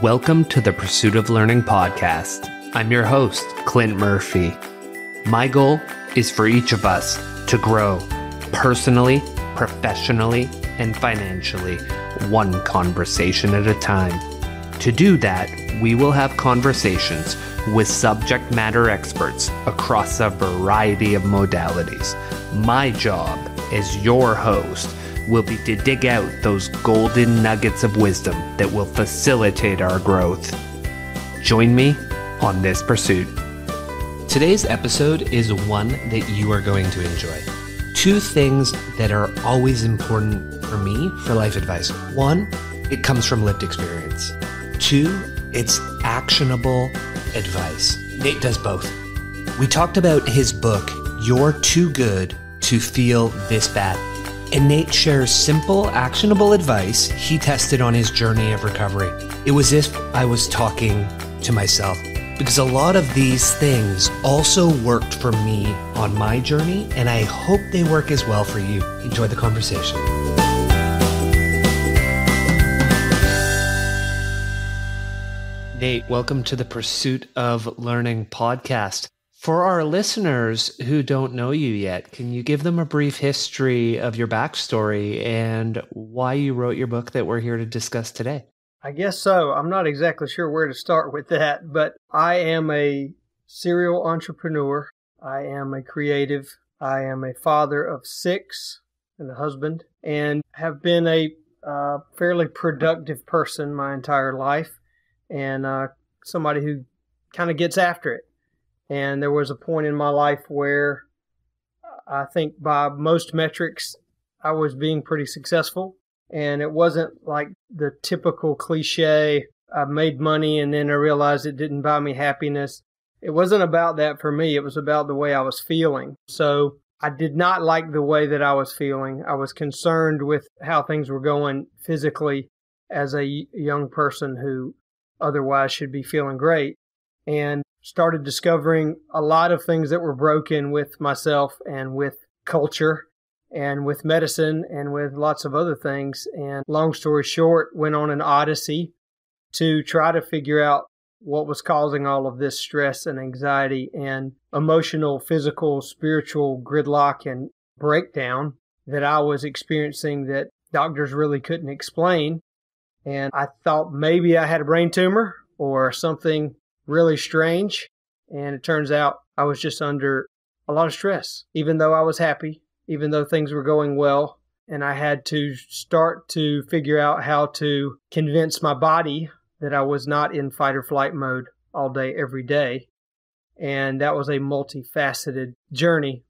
Welcome to the Pursuit of Learning podcast. I'm your host, Clint Murphy. My goal is for each of us to grow personally, professionally, and financially, one conversation at a time. To do that, we will have conversations with subject matter experts across a variety of modalities. My job as your host will be to dig out those golden nuggets of wisdom that will facilitate our growth. Join me on this pursuit. Today's episode is one that you are going to enjoy. Two things that are always important for me for life advice. One, it comes from lived experience. Two, it's actionable advice. Nate does both. We talked about his book, You're Too Good to Feel This Bad. And Nate shares simple, actionable advice he tested on his journey of recovery. It was as if I was talking to myself, because a lot of these things also worked for me on my journey, and I hope they work as well for you. Enjoy the conversation. Nate, welcome to the Pursuit of Learning podcast. For our listeners who don't know you yet, can you give them a brief history of your backstory and why you wrote your book that we're here to discuss today? I guess so. I'm not exactly sure where to start with that, but I am a serial entrepreneur. I am a creative. I am a father of 6 and a husband, and have been a fairly productive person my entire life, and somebody who kind of gets after it. And there was a point in my life where I think by most metrics, I was being pretty successful. And it wasn't like the typical cliche, I made money and then I realized it didn't buy me happiness. It wasn't about that for me. It was about the way I was feeling. So I did not like the way that I was feeling. I was concerned with how things were going physically as a young person who otherwise should be feeling great. And started discovering a lot of things that were broken with myself and with culture and with medicine and with lots of other things. And long story short, went on an odyssey to try to figure out what was causing all of this stress and anxiety and emotional, physical, spiritual gridlock and breakdown that I was experiencing that doctors really couldn't explain. And I thought maybe I had a brain tumor or something really strange, and it turns out I was just under a lot of stress, even though I was happy, even though things were going well, and I had to start to figure out how to convince my body that I was not in fight or flight mode all day, every day, and that was a multifaceted journey.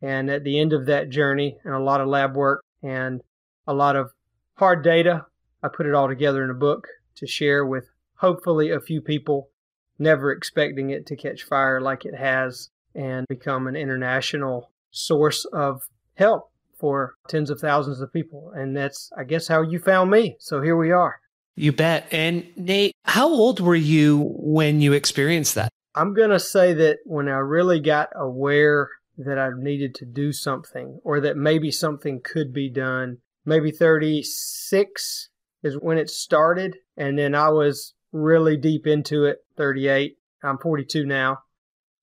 And at the end of that journey, and a lot of lab work and a lot of hard data, I put it all together in a book to share with hopefully a few people, never expecting it to catch fire like it has and become an international source of help for tens of thousands of people. And that's, I guess, how you found me. So here we are. You bet. And Nate, how old were you when you experienced that? I'm going to say that when I really got aware that I needed to do something, or that maybe something could be done, maybe 36 is when it started. And then I was really deep into it, 38. I'm 42 now.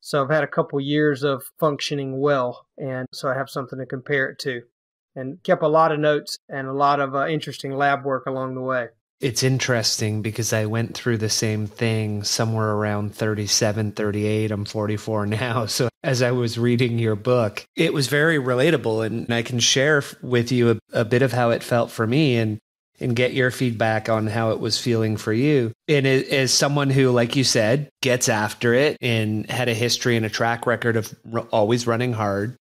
So I've had a couple years of functioning well. And so I have something to compare it to. And kept a lot of notes and a lot of interesting lab work along the way. It's interesting because I went through the same thing somewhere around 37, 38. I'm 44 now. So as I was reading your book, it was very relatable. And I can share with you a bit of how it felt for me and get your feedback on how it was feeling for you. And as someone who, like you said, gets after it and had a history and a track record of always running hard,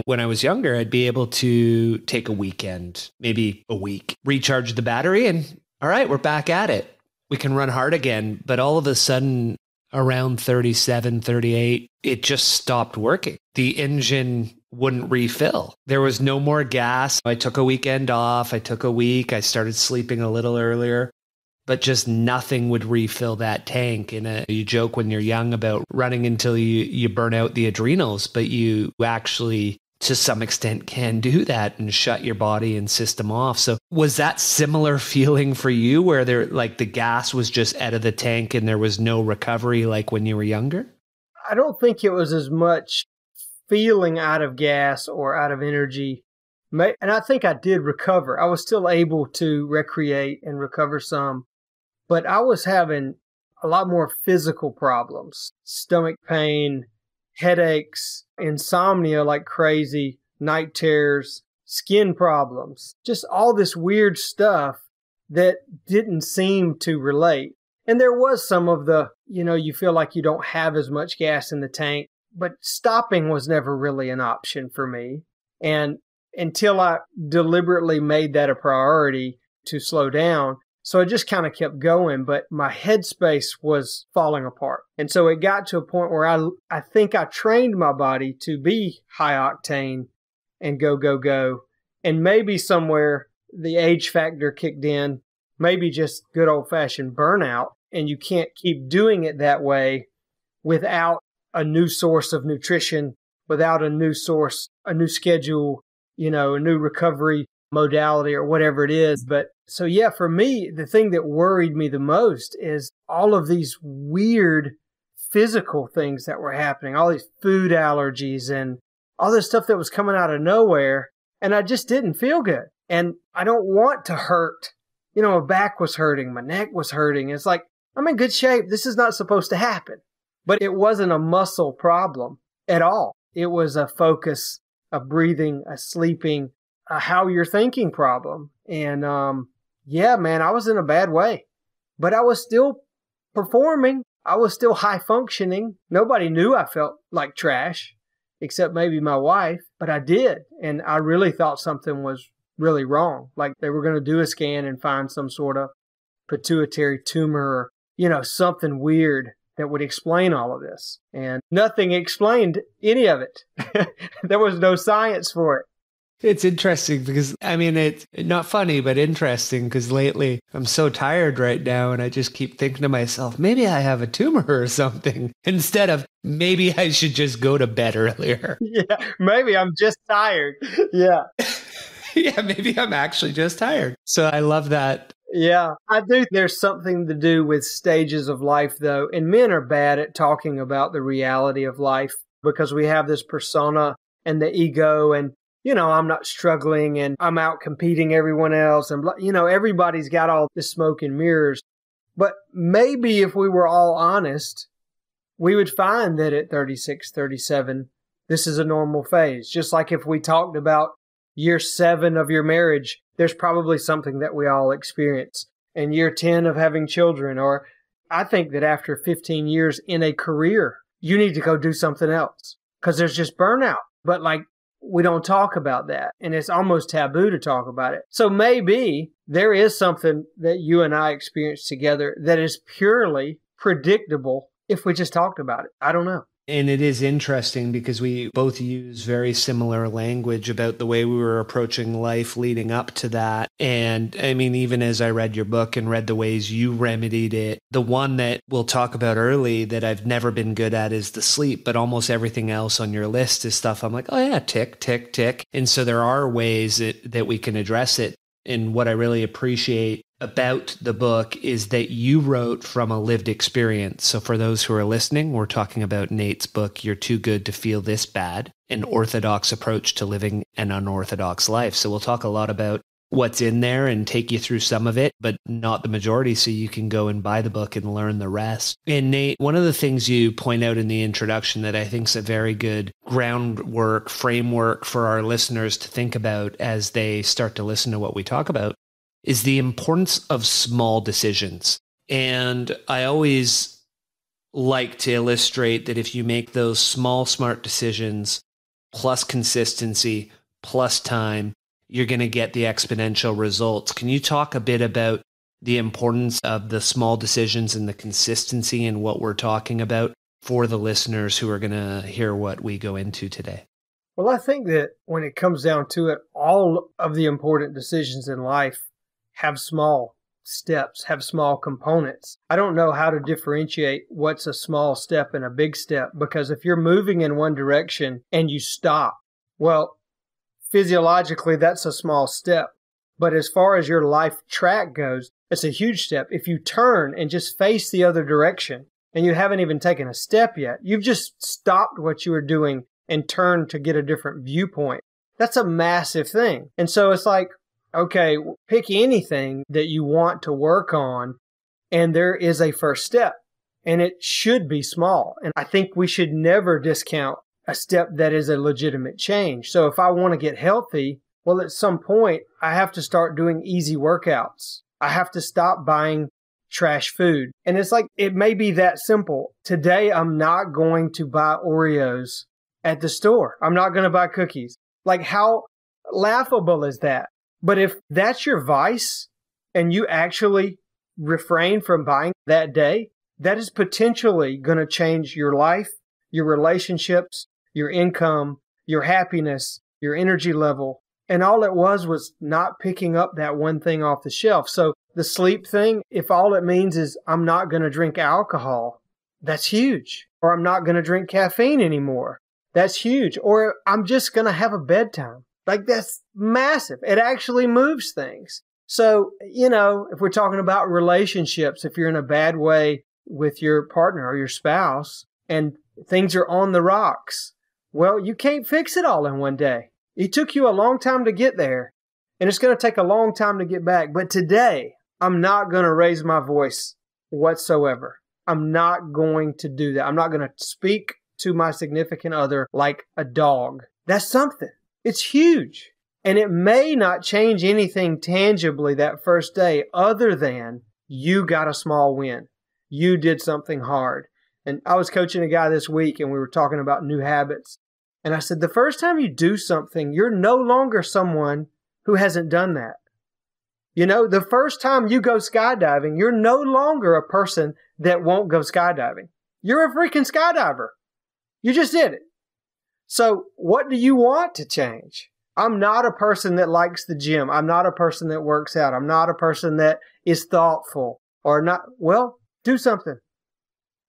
when I was younger, I'd be able to take a weekend, maybe a week, recharge the battery, and all right, we're back at it. We can run hard again. But all of a sudden, around 37, 38, it just stopped working. The engine wouldn't refill. There was no more gas. I took a weekend off. I took a week. I started sleeping a little earlier, but just nothing would refill that tank. And you joke when you're young about running until you burn out the adrenals, but you actually to some extent can do that and shut your body and system off. So was that similar feeling for you where there, like the gas was just out of the tank and there was no recovery like when you were younger? I don't think it was as much feeling out of gas or out of energy. And I think I did recover. I was still able to recreate and recover some, but I was having a lot more physical problems, stomach pain, headaches, insomnia like crazy, night terrors, skin problems, just all this weird stuff that didn't seem to relate. And there was some of the, you feel like you don't have as much gas in the tank, but stopping was never really an option for me. And until I deliberately made that a priority to slow down, so I just kind of kept going, but my headspace was falling apart. And so it got to a point where I think I trained my body to be high octane and go, go, go. And maybe somewhere the age factor kicked in, maybe just good old fashioned burnout. And you can't keep doing it that way without a new source of nutrition, without a new source, a new schedule, a new recovery modality or whatever it is. But so, yeah, for me, the thing that worried me the most is all of these weird physical things that were happening, all these food allergies and all this stuff that was coming out of nowhere. And I just didn't feel good. And I don't want to hurt. My back was hurting. My neck was hurting. It's like, I'm in good shape. This is not supposed to happen. But it wasn't a muscle problem at all. It was a focus, a breathing, a sleeping, a how you're thinking problem. And yeah, man, I was in a bad way. But I was still performing. I was still high functioning. Nobody knew I felt like trash, except maybe my wife. But I did. And I really thought something was really wrong. Like they were going to do a scan and find some sort of pituitary tumor or, something weird that would explain all of this. And nothing explained any of it. There was no science for it. It's interesting because, it's not funny, but interesting because lately I'm so tired right now and I just keep thinking to myself, maybe I have a tumor or something instead of maybe I should just go to bed earlier. Yeah, maybe I'm just tired. Yeah. Yeah, maybe I'm actually just tired. So I love that. Yeah, I do. There's something to do with stages of life, though. And men are bad at talking about the reality of life because we have this persona and the ego and, I'm not struggling and I'm out competing everyone else. And, everybody's got all this smoke and mirrors. But maybe if we were all honest, we would find that at 36, 37, this is a normal phase. Just like if we talked about year 7 of your marriage, there's probably something that we all experience. And year 10 of having children, or I think that after 15 years in a career, you need to go do something else because there's just burnout. But we don't talk about that. And it's almost taboo to talk about it. So maybe there is something that you and I experience together that is purely predictable if we just talked about it. I don't know. And it is interesting because we both use very similar language about the way we were approaching life leading up to that. And even as I read your book and read the ways you remedied it, the one that we'll talk about early that I've never been good at is the sleep, but almost everything else on your list is stuff I'm like, oh yeah, tick, tick, tick. And so there are ways that we can address it. And what I really appreciate about the book is that you wrote from a lived experience. So for those who are listening, we're talking about Nate's book, You're Too Good to Feel This Bad, an Orthodox Approach to Living an Unorthodox Life. So we'll talk a lot about what's in there and take you through some of it, but not the majority, so you can go and buy the book and learn the rest. And Nate, one of the things you point out in the introduction that I think is a very good groundwork, framework for our listeners to think about as they start to listen to what we talk about is the importance of small decisions. And I always like to illustrate that if you make those small, smart decisions plus consistency plus time, you're going to get the exponential results. Can you talk a bit about the importance of the small decisions and the consistency in what we're talking about for the listeners who are going to hear what we go into today? Well, I think that when it comes down to it, all of the important decisions in life have small steps, have small components. I don't know how to differentiate what's a small step and a big step, because if you're moving in one direction and you stop, Well, physiologically, that's a small step. But as far as your life track goes, it's a huge step. If you turn and just face the other direction and you haven't even taken a step yet, you've just stopped what you were doing and turned to get a different viewpoint. That's a massive thing. And so it's like, okay, pick anything that you want to work on, and there is a first step, and it should be small. And I think we should never discount a step that is a legitimate change. So if I want to get healthy, well, at some point, I have to start doing easy workouts. I have to stop buying trash food. And it's like, it may be that simple. Today, I'm not going to buy Oreos at the store. I'm not going to buy cookies. Like, how laughable is that? But if that's your vice and you actually refrain from buying that day, that is potentially going to change your life, your relationships, your income, your happiness, your energy level. And all it was not picking up that one thing off the shelf. So the sleep thing, if all it means is I'm not going to drink alcohol, that's huge. Or I'm not going to drink caffeine anymore. That's huge. Or I'm just going to have a bedtime. Like, that's massive. It actually moves things. So, if we're talking about relationships, if you're in a bad way with your partner or your spouse and things are on the rocks, well, you can't fix it all in one day. It took you a long time to get there, and it's going to take a long time to get back. But today, I'm not going to raise my voice whatsoever. I'm not going to do that. I'm not going to speak to my significant other like a dog. That's something. It's huge. And it may not change anything tangibly that first day other than you got a small win. You did something hard. And I was coaching a guy this week and we were talking about new habits. And I said, the first time you do something, you're no longer someone who hasn't done that. The first time you go skydiving, you're no longer a person that won't go skydiving. You're a freaking skydiver. You just did it. So what do you want to change? I'm not a person that likes the gym. I'm not a person that works out. I'm not a person that is thoughtful or not. Well, do something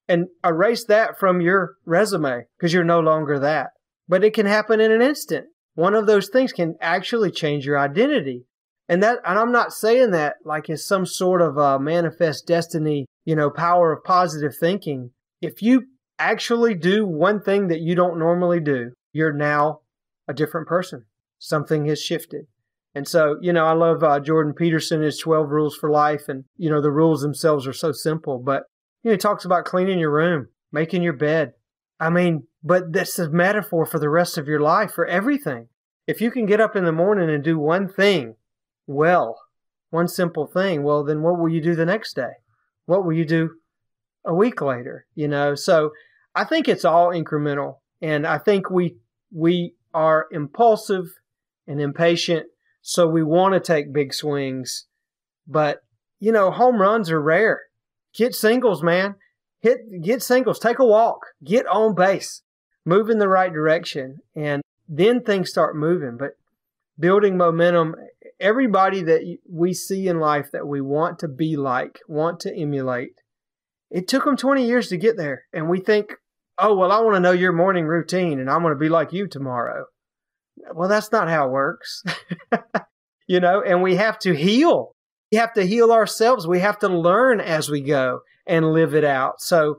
and erase that from your resume because you're no longer that. But it can happen in an instant. One of those things can actually change your identity. And I'm not saying that like it's some sort of a manifest destiny, power of positive thinking. If you actually do one thing that you don't normally do, you're now a different person. Something has shifted. And so, I love Jordan Peterson, his 12 rules for life. And, the rules themselves are so simple. But, he talks about cleaning your room, making your bed. But that's a metaphor for the rest of your life, for everything. If you can get up in the morning and do one thing well, one simple thing, well, then what will you do the next day? What will you do a week later? So I think it's all incremental. And I think we are impulsive and impatient, so we want to take big swings. But, home runs are rare. Get singles, man. Get singles. Take a walk. Get on base. Move in the right direction. And then things start moving. But building momentum, everybody that we see in life that we want to be like, want to emulate, it took them 20 years to get there. And we think, oh, well, I want to know your morning routine and I'm going to be like you tomorrow. Well, that's not how it works. And we have to heal. We have to heal ourselves. We have to learn as we go and live it out. So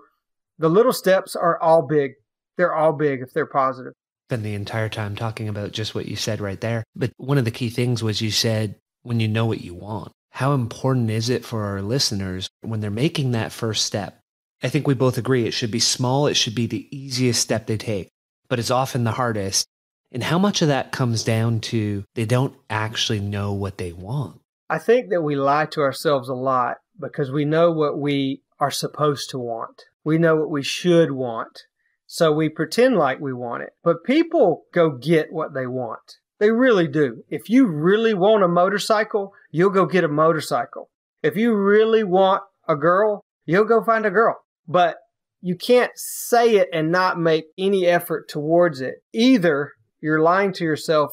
the little steps are all big. They're all big if they're positive. Spend the entire time talking about just what you said right there. But one of the key things was you said, when you know what you want. How important is it for our listeners when they're making that first step? I think we both agree it should be small. It should be the easiest step they take, but it's often the hardest. And how much of that comes down to they don't actually know what they want? I think that we lie to ourselves a lot because we know what we are supposed to want. We know what we should want. So we pretend like we want it. But people go get what they want. They really do. If you really want a motorcycle, you'll go get a motorcycle. If you really want a girl, you'll go find a girl. But you can't say it and not make any effort towards it. Either you're lying to yourself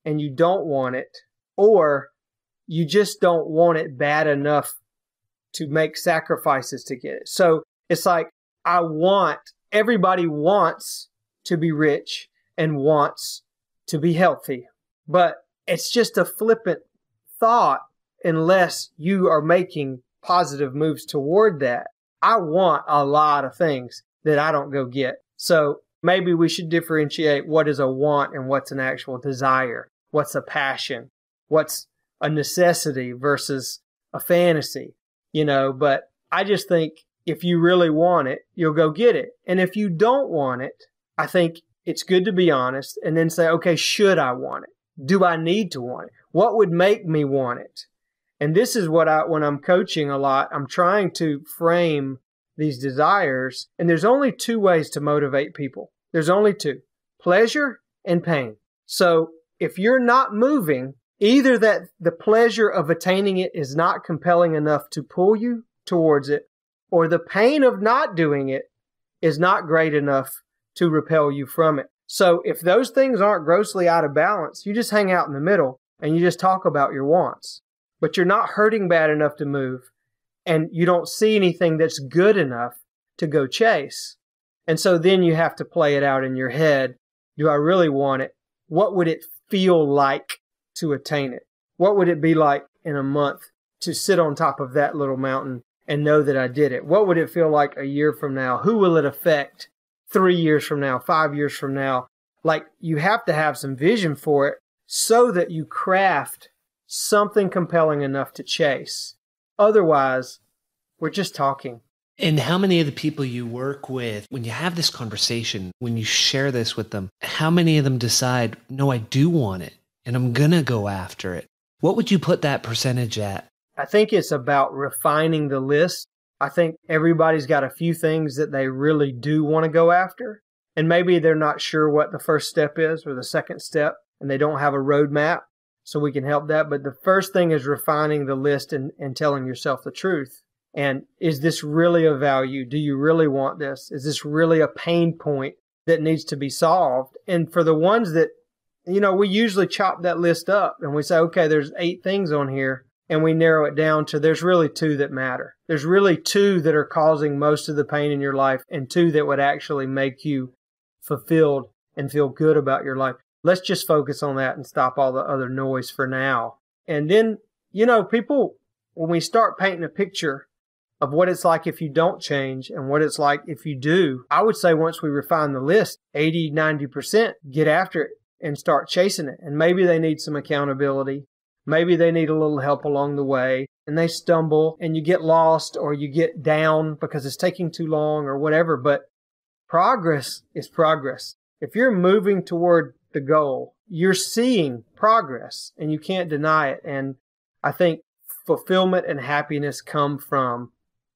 and you don't want it, or you just don't want it bad enough to make sacrifices to get it. So it's like, everybody wants to be rich and wants to be healthy. But it's just a flippant thought unless you are making positive moves toward that. I want a lot of things that I don't go get. So maybe we should differentiate what is a want and what's an actual desire. What's a passion? What's a necessity versus a fantasy? But I just think if you really want it, you'll go get it. And if you don't want it, I think it's good to be honest and then say, okay, should I want it? Do I need to want it? What would make me want it? And this is what when I'm coaching a lot, I'm trying to frame these desires. And there's only two ways to motivate people. There's only two: pleasure and pain. So if you're not moving, either that the pleasure of attaining it is not compelling enough to pull you towards it, or the pain of not doing it is not great enough to repel you from it. So if those things aren't grossly out of balance, you just hang out in the middle and you just talk about your wants. But you're not hurting bad enough to move, and you don't see anything that's good enough to go chase. And so then you have to play it out in your head. Do I really want it? What would it feel like to attain it? What would it be like in a month to sit on top of that little mountain and know that I did it? What would it feel like a year from now? Who will it affect 3 years from now, 5 years from now? Like, you have to have some vision for it so that you craft something compelling enough to chase. Otherwise, we're just talking. And how many of the people you work with, when you have this conversation, when you share this with them, how many of them decide, no, I do want it and I'm going to go after it? What would you put that percentage at? I think it's about refining the list. I think everybody's got a few things that they really do want to go after. And maybe they're not sure what the first step is or the second step, and they don't have a roadmap. So we can help that. But the first thing is refining the list and telling yourself the truth. And is this really of value? Do you really want this? Is this really a pain point that needs to be solved? And for the ones that, we usually chop that list up and we say, okay, there's 8 things on here. And we narrow it down to there's really 2 that matter. There's really 2 that are causing most of the pain in your life and 2 that would actually make you fulfilled and feel good about your life. Let's just focus on that and stop all the other noise for now. And then, people, when we start painting a picture of what it's like if you don't change and what it's like if you do, I would say once we refine the list, 80, 90%, get after it and start chasing it. And maybe they need some accountability. Maybe they need a little help along the way and they stumble and you get lost or you get down because it's taking too long or whatever. But progress is progress. If you're moving toward the goal, you're seeing progress and you can't deny it. And I think fulfillment and happiness come from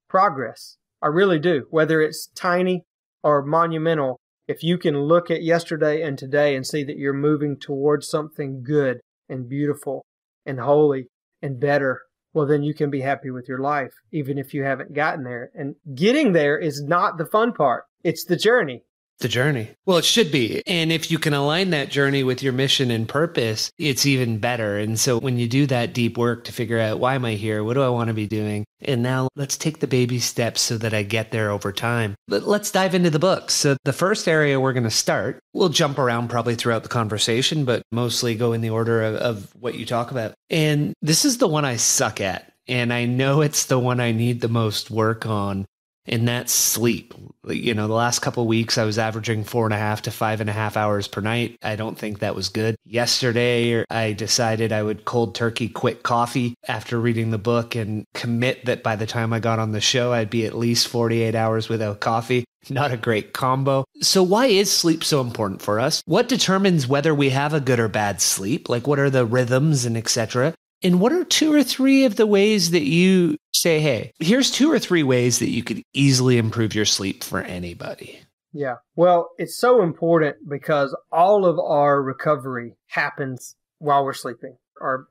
progress. I really do. Whether it's tiny or monumental, if you can look at yesterday and today and see that you're moving towards something good and beautiful and holy and better, well, then you can be happy with your life, even if you haven't gotten there. And getting there is not the fun part. It's the journey. The journey. Well, it should be. And if you can align that journey with your mission and purpose, it's even better. And so when you do that deep work to figure out, why am I here? What do I want to be doing? And now let's take the baby steps so that I get there over time. But let's dive into the book. So the first area we're going to start, we'll jump around probably throughout the conversation, but mostly go in the order of what you talk about. And this is the one I suck at. And I know it's the one I need the most work on. And that's sleep. The last couple of weeks, I was averaging 4.5 to 5.5 hours per night. I don't think that was good. Yesterday, I decided I would cold turkey quit coffee after reading the book and commit that by the time I got on the show, I'd be at least 48 hours without coffee. Not a great combo. So why is sleep so important for us? What determines whether we have a good or bad sleep? Like, what are the rhythms and etc.? And what are 2 or 3 of the ways that you say, hey, here's 2 or 3 ways that you could easily improve your sleep for anybody? Yeah. Well, it's so important because all of our recovery happens while we're sleeping. Our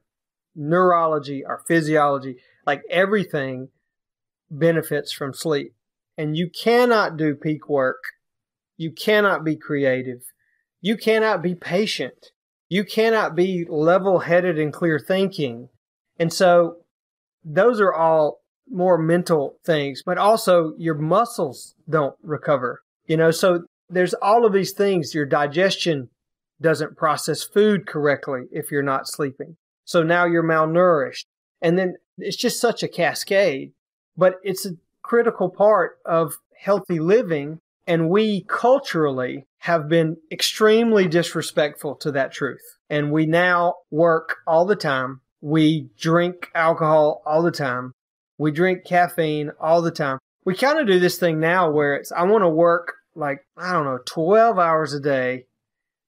neurology, our physiology, like everything benefits from sleep. And you cannot do peak work. You cannot be creative. You cannot be patient. You cannot be level-headed and clear thinking. And so those are all more mental things, but also your muscles don't recover. So there's all of these things. Your digestion doesn't process food correctly if you're not sleeping. So now you're malnourished. And then it's just such a cascade. But it's a critical part of healthy living. And we culturally have been extremely disrespectful to that truth. And we now work all the time. We drink alcohol all the time. We drink caffeine all the time. We kind of do this thing now where it's, I want to work 12 hours a day.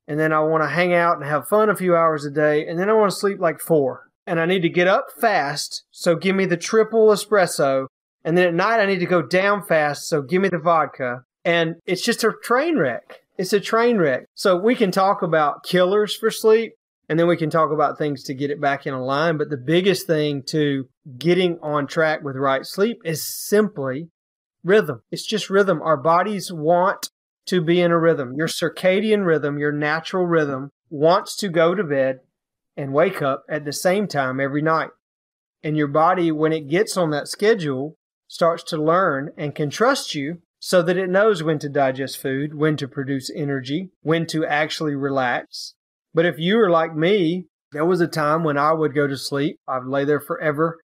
And then I want to hang out and have fun a few hours a day. And then I want to sleep 4. And I need to get up fast. So give me the triple espresso. And then at night I need to go down fast. So give me the vodka. And it's just a train wreck. It's a train wreck. So we can talk about killers for sleep. And then we can talk about things to get it back in a line. But the biggest thing to getting on track with right sleep is simply rhythm. It's just rhythm. Our bodies want to be in a rhythm. Your circadian rhythm, your natural rhythm, wants to go to bed and wake up at the same time every night. And your body, when it gets on that schedule, starts to learn and can trust you so that it knows when to digest food, when to produce energy, when to actually relax. But if you are like me, there was a time when I would go to sleep. I'd lay there forever,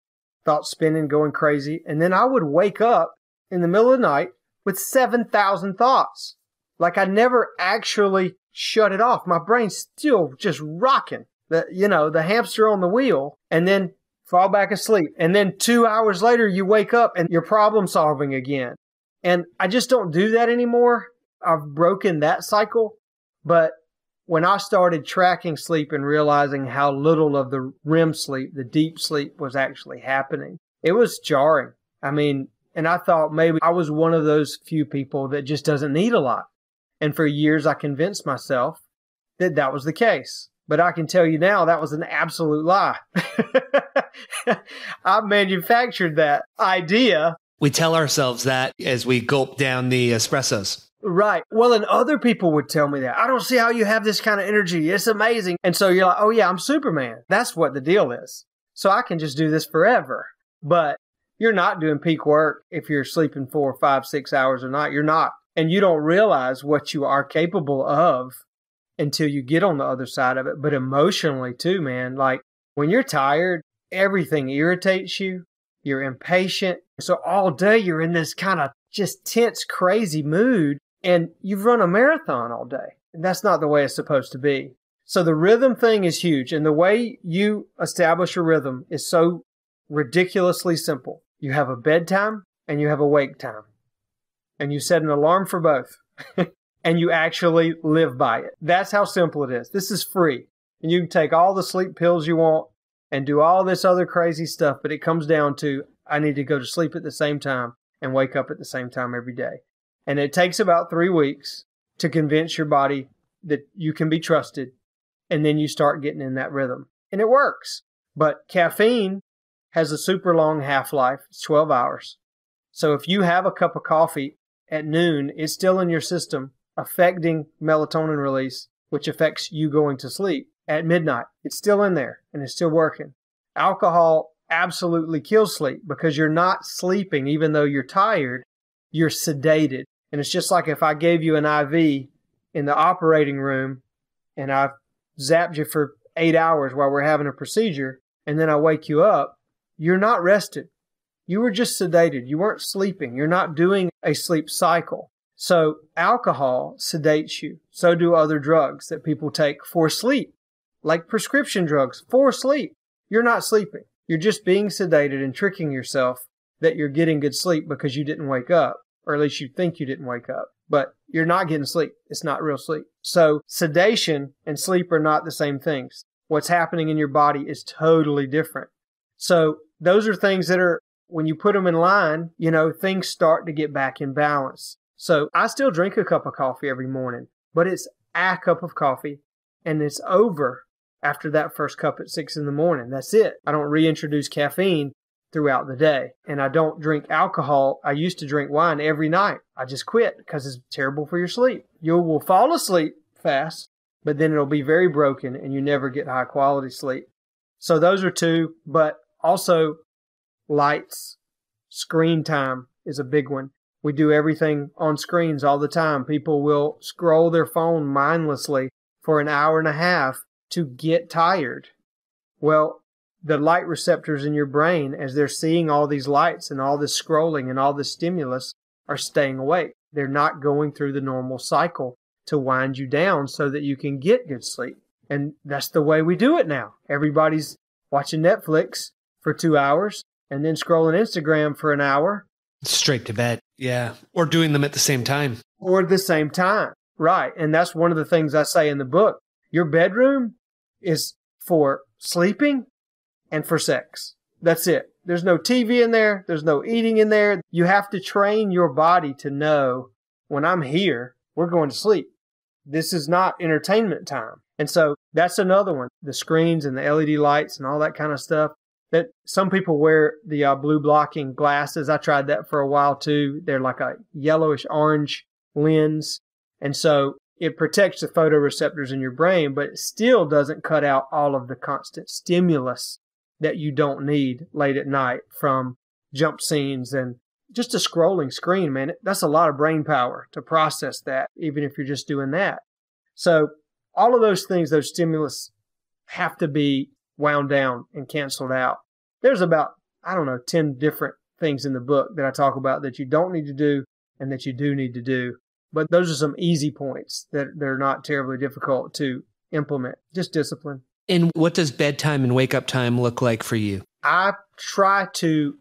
thoughts spinning, going crazy. And then I would wake up in the middle of the night with 7,000 thoughts. Like I never actually shut it off. My brain's still just rocking, the hamster on the wheel, and then fall back asleep. And then 2 hours later, you wake up and you're problem solving again. And I just don't do that anymore. I've broken that cycle. But when I started tracking sleep and realizing how little of the REM sleep, the deep sleep, was actually happening, it was jarring. And I thought maybe I was one of those few people that just doesn't need a lot. And for years, I convinced myself that that was the case. But I can tell you now, that was an absolute lie. I manufactured that idea. We tell ourselves that as we gulp down the espressos. Right. Well, and other people would tell me that. I don't see how you have this kind of energy. It's amazing. And so you're like, oh yeah, I'm Superman. That's what the deal is. So I can just do this forever. But you're not doing peak work if you're sleeping 4, 5, 6 hours a night. You're not. And you don't realize what you are capable of until you get on the other side of it. But emotionally too, man, like when you're tired, everything irritates you. You're impatient. So all day you're in this kind of just tense, crazy mood. And you've run a marathon all day. And that's not the way it's supposed to be. So the rhythm thing is huge. And the way you establish a rhythm is so ridiculously simple. You have a bedtime and you have a wake time. And you set an alarm for both. And you actually live by it. That's how simple it is. This is free. And you can take all the sleep pills you want and do all this other crazy stuff. But it comes down to, I need to go to sleep at the same time and wake up at the same time every day. And it takes about 3 weeks to convince your body that you can be trusted. And then you start getting in that rhythm. And it works. But caffeine has a super long half-life. It's 12 hours. So if you have a cup of coffee at noon, it's still in your system, affecting melatonin release, which affects you going to sleep. At midnight, it's still in there and it's still working. Alcohol absolutely kills sleep because you're not sleeping even though you're tired. You're sedated. And it's just like if I gave you an IV in the operating room and I zapped you for 8 hours while we're having a procedure and then I wake you up, you're not rested. You were just sedated. You weren't sleeping. You're not doing a sleep cycle. So alcohol sedates you. So do other drugs that people take for sleep, like prescription drugs for sleep. You're not sleeping. You're just being sedated and tricking yourself that you're getting good sleep because you didn't wake up, or at least you think you didn't wake up. But you're not getting sleep. It's not real sleep. So sedation and sleep are not the same things. What's happening in your body is totally different. So those are things that are, when you put them in line, things start to get back in balance. So I still drink a cup of coffee every morning, but it's a cup of coffee and it's over after that first cup at 6 in the morning. That's it. I don't reintroduce caffeine throughout the day. And I don't drink alcohol. I used to drink wine every night. I just quit because it's terrible for your sleep. You will fall asleep fast, but then it'll be very broken and you never get high quality sleep. So those are two, but also lights, screen time is a big one. We do everything on screens all the time. People will scroll their phone mindlessly for an hour and a half to get tired. Well, the light receptors in your brain, as they're seeing all these lights and all this scrolling and all this stimulus, are staying awake. They're not going through the normal cycle to wind you down so that you can get good sleep. And that's the way we do it now. Everybody's watching Netflix for 2 hours and then scrolling Instagram for an hour. Straight to bed. Yeah. Or doing them at the same time. Or at the same time. Right. And that's one of the things I say in the book. Your bedroom is for sleeping and for sex. That's it. There's no TV in there. There's no eating in there. You have to train your body to know, when I'm here, we're going to sleep. This is not entertainment time. And so that's another one. The screens and the LED lights and all that kind of stuff. That some people wear the blue blocking glasses. I tried that for a while too. They're like a yellowish orange lens. And so it protects the photoreceptors in your brain, but it still doesn't cut out all of the constant stimulus that you don't need late at night from jump scenes and just a scrolling screen, man. That's a lot of brain power to process that, even if you're just doing that. So all of those things, those stimulus, have to be wound down and canceled out. There's about, 10 different things in the book that I talk about that you don't need to do and that you do need to do. But those are some easy points that they're not terribly difficult to implement. Just discipline. And what does bedtime and wake up time look like for you? I try to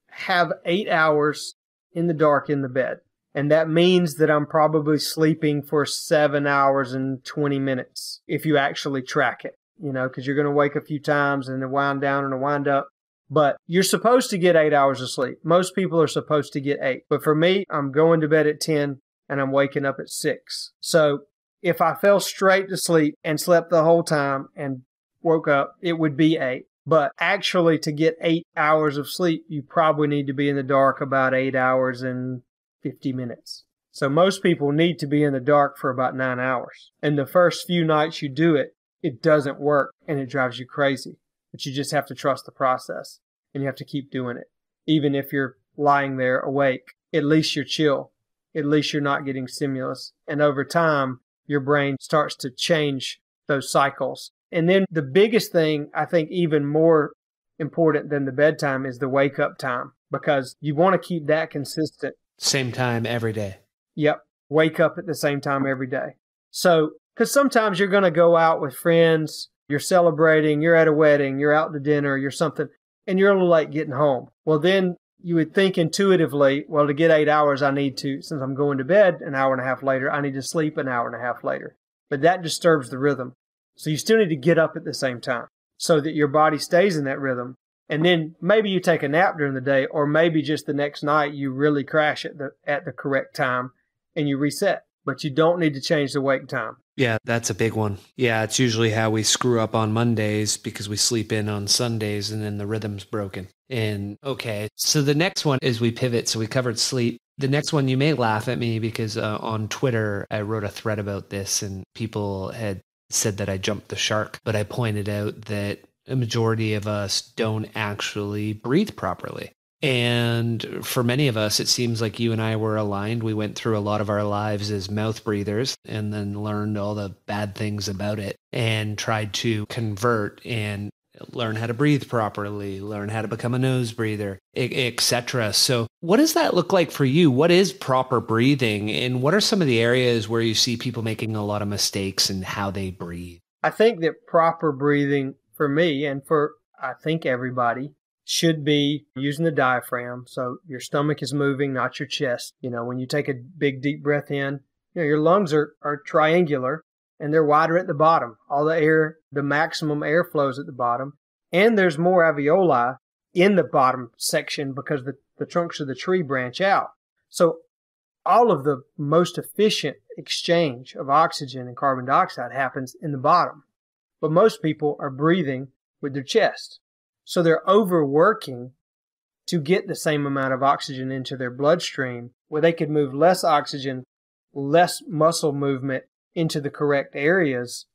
have 8 hours in the dark in the bed. And that means that I'm probably sleeping for 7 hours and 20 minutes if you actually track it, because you're going to wake a few times and then wind down and wind up. But you're supposed to get 8 hours of sleep. Most people are supposed to get 8. But for me, I'm going to bed at 10 and I'm waking up at 6. So if I fell straight to sleep and slept the whole time and woke up, it would be 8. But actually, to get 8 hours of sleep, you probably need to be in the dark about 8 hours and 50 minutes. So most people need to be in the dark for about 9 hours. And the first few nights you do it, it doesn't work and it drives you crazy. But you just have to trust the process and you have to keep doing it. Even if you're lying there awake, at least you're chill. At least you're not getting stimulus. And over time, your brain starts to change those cycles. And then the biggest thing, I think even more important than the bedtime, is the wake up time, because you want to keep that consistent. Same time every day. Yep. Wake up at the same time every day. So, because sometimes you're going to go out with friends, you're celebrating, you're at a wedding, you're out to dinner, you're something, and you're a little late getting home. Well, then you would think intuitively, well, to get 8 hours, I need to, since I'm going to bed an hour and a half later, I need to sleep an hour and a half later. But that disturbs the rhythm. So you still need to get up at the same time so that your body stays in that rhythm. And then maybe you take a nap during the day, or maybe just the next night you really crash at the correct time and you reset. But you don't need to change the wake time. Yeah, that's a big one. Yeah, it's usually how we screw up on Mondays because we sleep in on Sundays and then the rhythm's broken. And okay, so the next one is we pivot. So we covered sleep. The next one, you may laugh at me because on Twitter, I wrote a thread about this and people had said that I jumped the shark, but I pointed out that a majority of us don't actually breathe properly. And for many of us, it seems like you and I were aligned. We went through a lot of our lives as mouth breathers and then learned all the bad things about it and tried to convert and learn how to breathe properly, learn how to become a nose breather, etc. So what does that look like for you? What is proper breathing? And what are some of the areas where you see people making a lot of mistakes in how they breathe? I think that proper breathing for me and for, I think, everybody should be using the diaphragm. So your stomach is moving, not your chest. When you take a big, deep breath in, your lungs are triangular and they're wider at the bottom. All the air, the maximum air flows at the bottom. And there's more alveoli in the bottom section because the trunks of the tree branch out. So all of the most efficient exchange of oxygen and carbon dioxide happens in the bottom. But most people are breathing with their chest. So they're overworking to get the same amount of oxygen into their bloodstream where they could move less oxygen, less muscle movement into the correct areas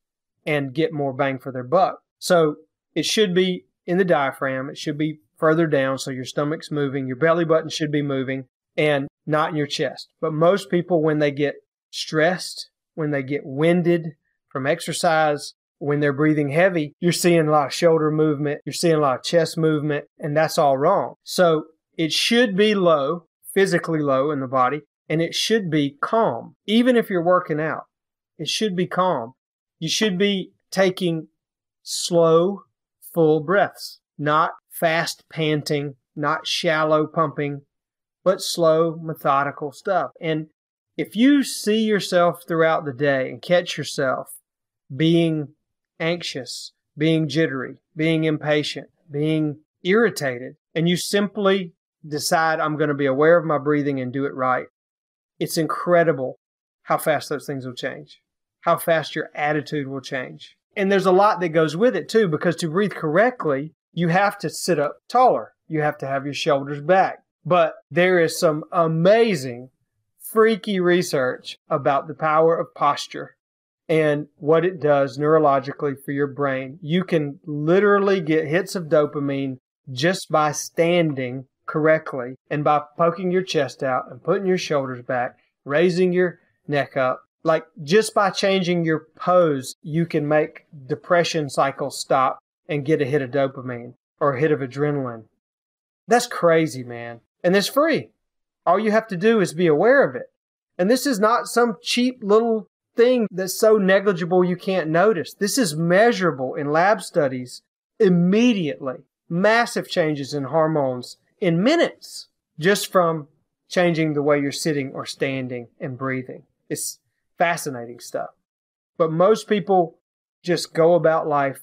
and get more bang for their buck. So it should be in the diaphragm. It should be further down so your stomach's moving. Your belly button should be moving and not in your chest. But most people, when they get stressed, when they get winded, from exercise. When they're breathing heavy, you're seeing a lot of shoulder movement, you're seeing a lot of chest movement, and that's all wrong. So it should be low, physically low in the body, and it should be calm. Even if you're working out, it should be calm. You should be taking slow, full breaths, not fast panting, not shallow pumping, but slow, methodical stuff. And if you see yourself throughout the day and catch yourself being anxious, being jittery, being impatient, being irritated, and you simply decide, I'm going to be aware of my breathing and do it right, it's incredible how fast those things will change, how fast your attitude will change. And there's a lot that goes with it too, because to breathe correctly, you have to sit up taller. You have to have your shoulders back. But there is some amazing, freaky research about the power of posture and what it does neurologically for your brain. You can literally get hits of dopamine just by standing correctly and by poking your chest out and putting your shoulders back, raising your neck up. Like just by changing your pose, you can make depression cycles stop and get a hit of dopamine or a hit of adrenaline. That's crazy, man. And it's free. All you have to do is be aware of it. And this is not some cheap little thing that's so negligible you can't notice. This is measurable in lab studies immediately. Massive changes in hormones in minutes just from changing the way you're sitting or standing and breathing. It's fascinating stuff. But most people just go about life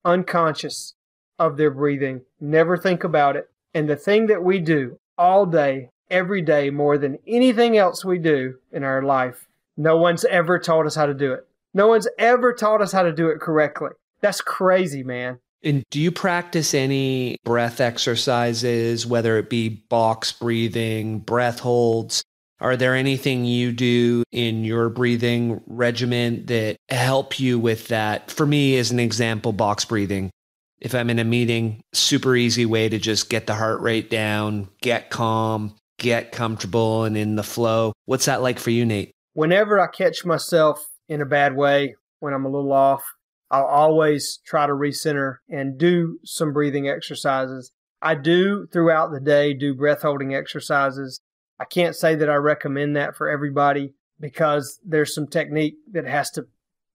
unconscious of their breathing, never think about it. And the thing that we do all day, every day, more than anything else we do in our life, no one's ever taught us how to do it. No one's ever taught us how to do it correctly. That's crazy, man. And do you practice any breath exercises, whether it be box breathing, breath holds? Are there anything you do in your breathing regimen that help you with that? For me, as an example, box breathing. If I'm in a meeting, super easy way to just get the heart rate down, get calm, get comfortable and in the flow. What's that like for you, Nate? Whenever I catch myself in a bad way, when I'm a little off, I'll always try to recenter and do some breathing exercises. I do throughout the day do breath holding exercises. I can't say that I recommend that for everybody because there's some technique that has to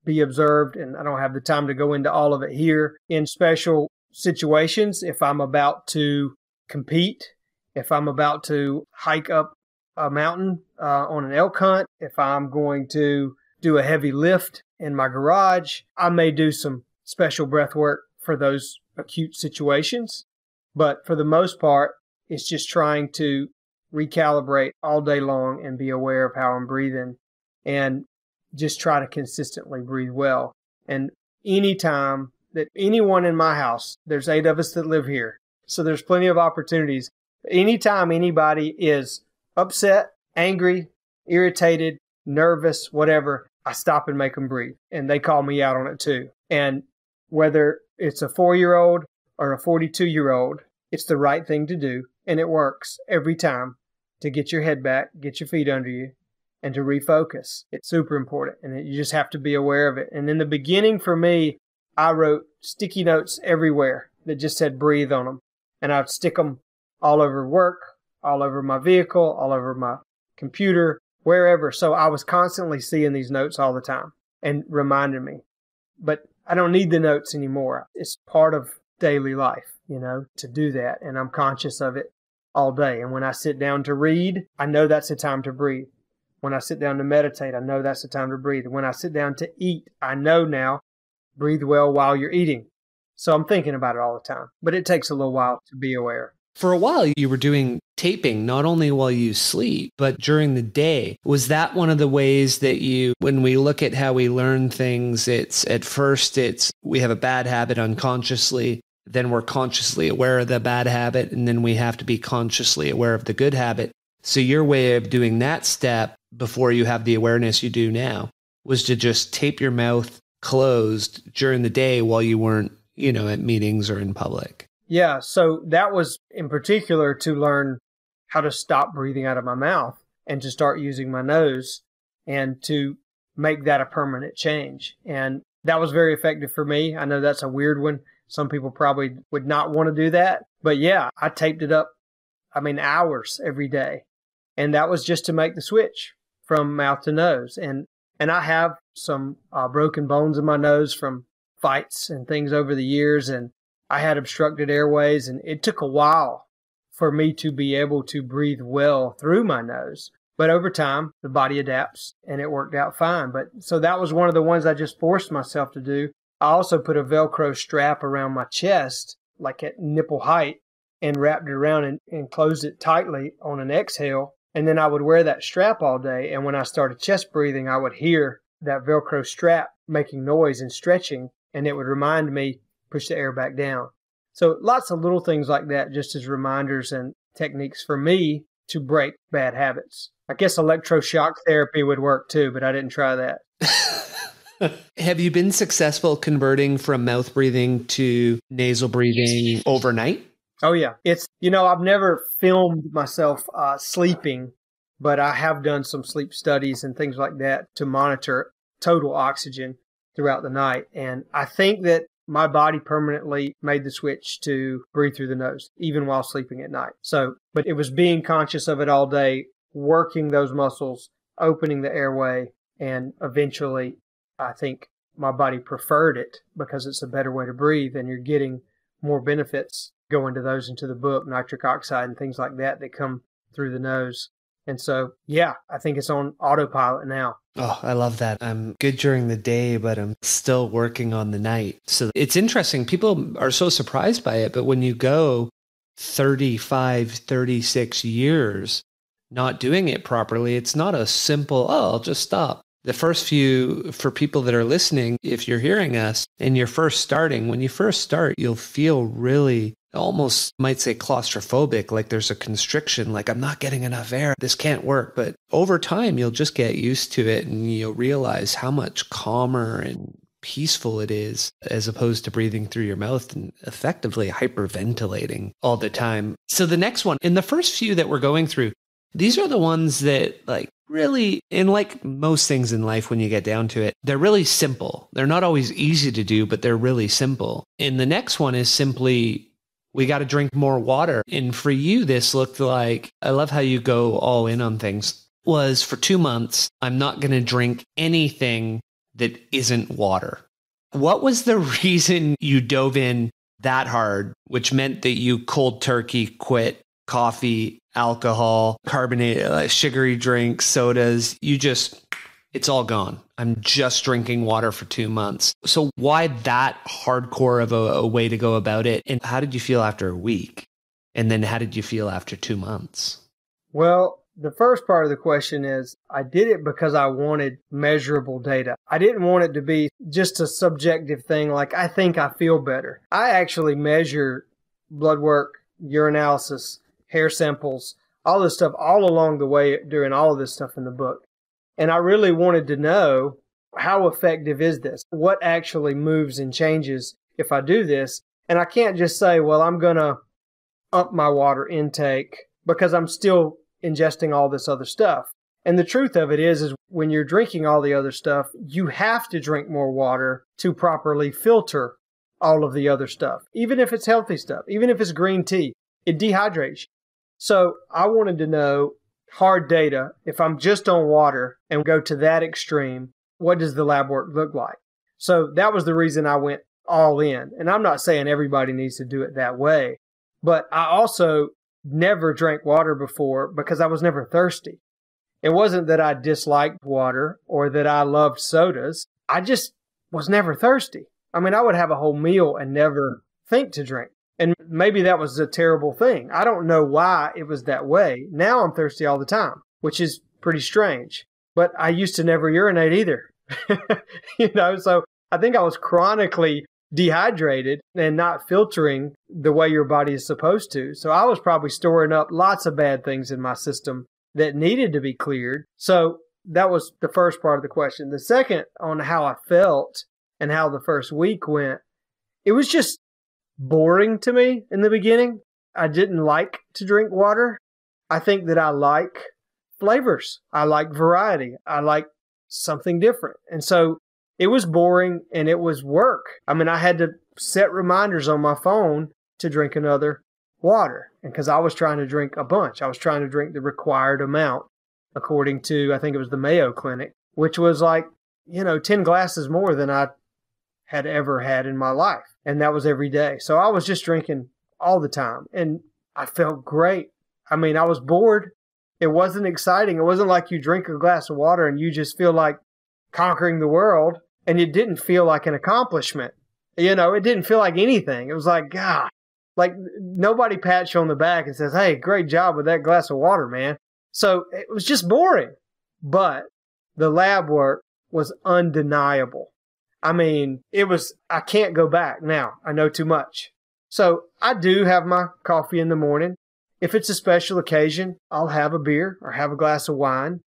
be observed, and I don't have the time to go into all of it here. In special situations, if I'm about to compete, if I'm about to hike up a mountain on an elk hunt, if I'm going to do a heavy lift in my garage, I may do some special breath work for those acute situations. But for the most part, it's just trying to recalibrate all day long and be aware of how I'm breathing and just try to consistently breathe well. And anytime that anyone in my house, there's 8 of us that live here, so there's plenty of opportunities. Anytime anybody is upset, angry, irritated, nervous, whatever, I stop and make them breathe. And they call me out on it too. And whether it's a 4-year-old or a 42-year-old, it's the right thing to do. And it works every time to get your head back, get your feet under you, and to refocus. It's super important. And you just have to be aware of it. And in the beginning for me, I wrote sticky notes everywhere that just said breathe on them. And I'd stick them all over work, all over my vehicle, all over my computer, wherever. So I was constantly seeing these notes all the time and reminding me. But I don't need the notes anymore. It's part of daily life, to do that. And I'm conscious of it all day. And when I sit down to read, I know that's the time to breathe. When I sit down to meditate, I know that's the time to breathe. When I sit down to eat, I know now, breathe well while you're eating. So I'm thinking about it all the time. But it takes a little while to be aware. For a while, you were doing taping, not only while you sleep, but during the day. Was that one of the ways that when we look at how we learn things, we have a bad habit unconsciously, then we're consciously aware of the bad habit, and then we have to be consciously aware of the good habit. So your way of doing that step before you have the awareness you do now was to just tape your mouth closed during the day while you weren't, at meetings or in public. Yeah, so that was in particular to learn how to stop breathing out of my mouth and to start using my nose and to make that a permanent change. And that was very effective for me. I know that's a weird one. Some people probably would not want to do that. But yeah, I taped it up, hours every day. And that was just to make the switch from mouth to nose. And I have some broken bones in my nose from fights and things over the years. And I had obstructed airways. And it took a while for me to be able to breathe well through my nose. But over time, the body adapts, and it worked out fine. But so that was one of the ones I just forced myself to do. I also put a Velcro strap around my chest, like at nipple height, and wrapped it around and closed it tightly on an exhale. And then I would wear that strap all day. And when I started chest breathing, I would hear that Velcro strap making noise and stretching, and it would remind me, push the air back down. So lots of little things like that, just as reminders and techniques for me to break bad habits. I guess electroshock therapy would work too, but I didn't try that. Have you been successful converting from mouth breathing to nasal breathing overnight? Oh, yeah. I've never filmed myself sleeping, but I have done some sleep studies and things like that to monitor total oxygen throughout the night. And I think that my body permanently made the switch to breathe through the nose, even while sleeping at night. But it was being conscious of it all day, working those muscles, opening the airway, and eventually I think my body preferred it because it's a better way to breathe, and you're getting more benefits going to those into the book, nitric oxide and things like that come through the nose. And so, yeah, I think it's on autopilot now. Oh, I love that. I'm good during the day, but I'm still working on the night. So it's interesting. People are so surprised by it, but when you go 35, 36 years not doing it properly, it's not a simple, I'll just stop. The first few, for people that are listening, if you're hearing us and you're first starting, when you first start, you'll feel really almost might say claustrophobic, like there's a constriction, like I'm not getting enough air, this can't work. But over time, you'll just get used to it and you'll realize how much calmer and peaceful it is as opposed to breathing through your mouth and effectively hyperventilating all the time. So the next one, in the first few that we're going through, these are the ones that really, and like most things in life, when you get down to it, they're really simple. They're not always easy to do, but they're really simple. And the next one is simply, we got to drink more water. And for you, this looked like, I love how you go all in on things, was for 2 months, I'm not going to drink anything that isn't water. What was the reason you dove in that hard, which meant that you cold turkey quit coffee, alcohol, carbonated, sugary drinks, sodas? It's all gone. I'm just drinking water for 2 months. So why that hardcore of a way to go about it? And how did you feel after a week? And then how did you feel after 2 months? Well, the first part of the question is, I did it because I wanted measurable data. I didn't want it to be just a subjective thing like, I think I feel better. I actually measure blood work, urinalysis, hair samples, all this stuff all along the way during all of this stuff in the book. And I really wanted to know, how effective is this? What actually moves and changes if I do this? And I can't just say, well, I'm going to up my water intake because I'm still ingesting all this other stuff. And the truth of it is when you're drinking all the other stuff, you have to drink more water to properly filter all of the other stuff. Even if it's healthy stuff, even if it's green tea, it dehydrates you. So I wanted to know hard data. If I'm just on water and go to that extreme, what does the lab work look like? So that was the reason I went all in. And I'm not saying everybody needs to do it that way, but I also never drank water before because I was never thirsty. It wasn't that I disliked water or that I loved sodas. I just was never thirsty. I would have a whole meal and never think to drink. And maybe that was a terrible thing. I don't know why it was that way. Now I'm thirsty all the time, which is pretty strange. But I used to never urinate either. So I think I was chronically dehydrated and not filtering the way your body is supposed to. So I was probably storing up lots of bad things in my system that needed to be cleared. So that was the first part of the question. The second, on how I felt and how the first week went, it was just boring to me in the beginning. I didn't like to drink water. I think that I like flavors. I like variety. I like something different. And so it was boring and it was work. I mean, I had to set reminders on my phone to drink another water. And because I was trying to drink a bunch, I was trying to drink the required amount according to, I think it was the Mayo Clinic, which was like, 10 glasses more than I had ever had in my life. And that was every day. So I was just drinking all the time and I felt great. I mean, I was bored. It wasn't exciting. It wasn't like you drink a glass of water and you just feel like conquering the world, and it didn't feel like an accomplishment. It didn't feel like anything. It was like, God, like nobody pats you on the back and says, hey, great job with that glass of water, man. So it was just boring. But the lab work was undeniable. I mean, I can't go back now. I know too much. So I do have my coffee in the morning. If it's a special occasion, I'll have a beer or have a glass of wine.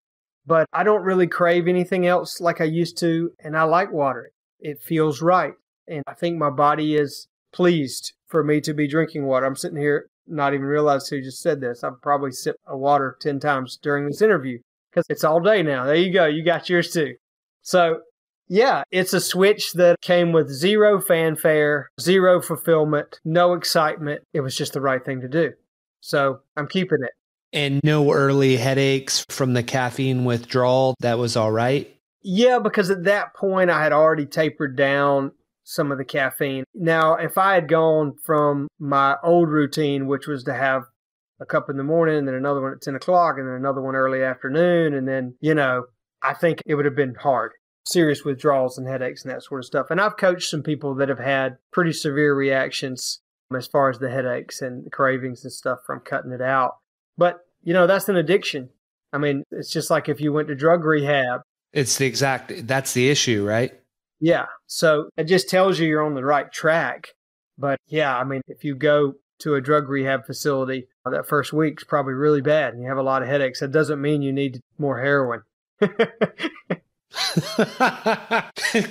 But I don't really crave anything else like I used to, and I like water. It feels right, and I think my body is pleased for me to be drinking water. I'm sitting here not even realizing who just said this. I've probably sipped a water 10 times during this interview because it's all day now. There you go. You got yours too. So, yeah, it's a switch that came with zero fanfare, zero fulfillment, no excitement. It was just the right thing to do. So I'm keeping it. And no early headaches from the caffeine withdrawal. That was all right? Yeah, because at that point I had already tapered down some of the caffeine. Now, if I had gone from my old routine, which was to have a cup in the morning, and then another one at 10 o'clock, and then another one early afternoon, and then, I think it would have been hard. Serious withdrawals and headaches and that sort of stuff. And I've coached some people that have had pretty severe reactions as far as the headaches and the cravings and stuff from cutting it out. But, that's an addiction. I mean, it's just like if you went to drug rehab. That's the issue, right? Yeah. So it just tells you you're on the right track. But yeah, I mean, if you go to a drug rehab facility, that first week's probably really bad and you have a lot of headaches. That doesn't mean you need more heroin.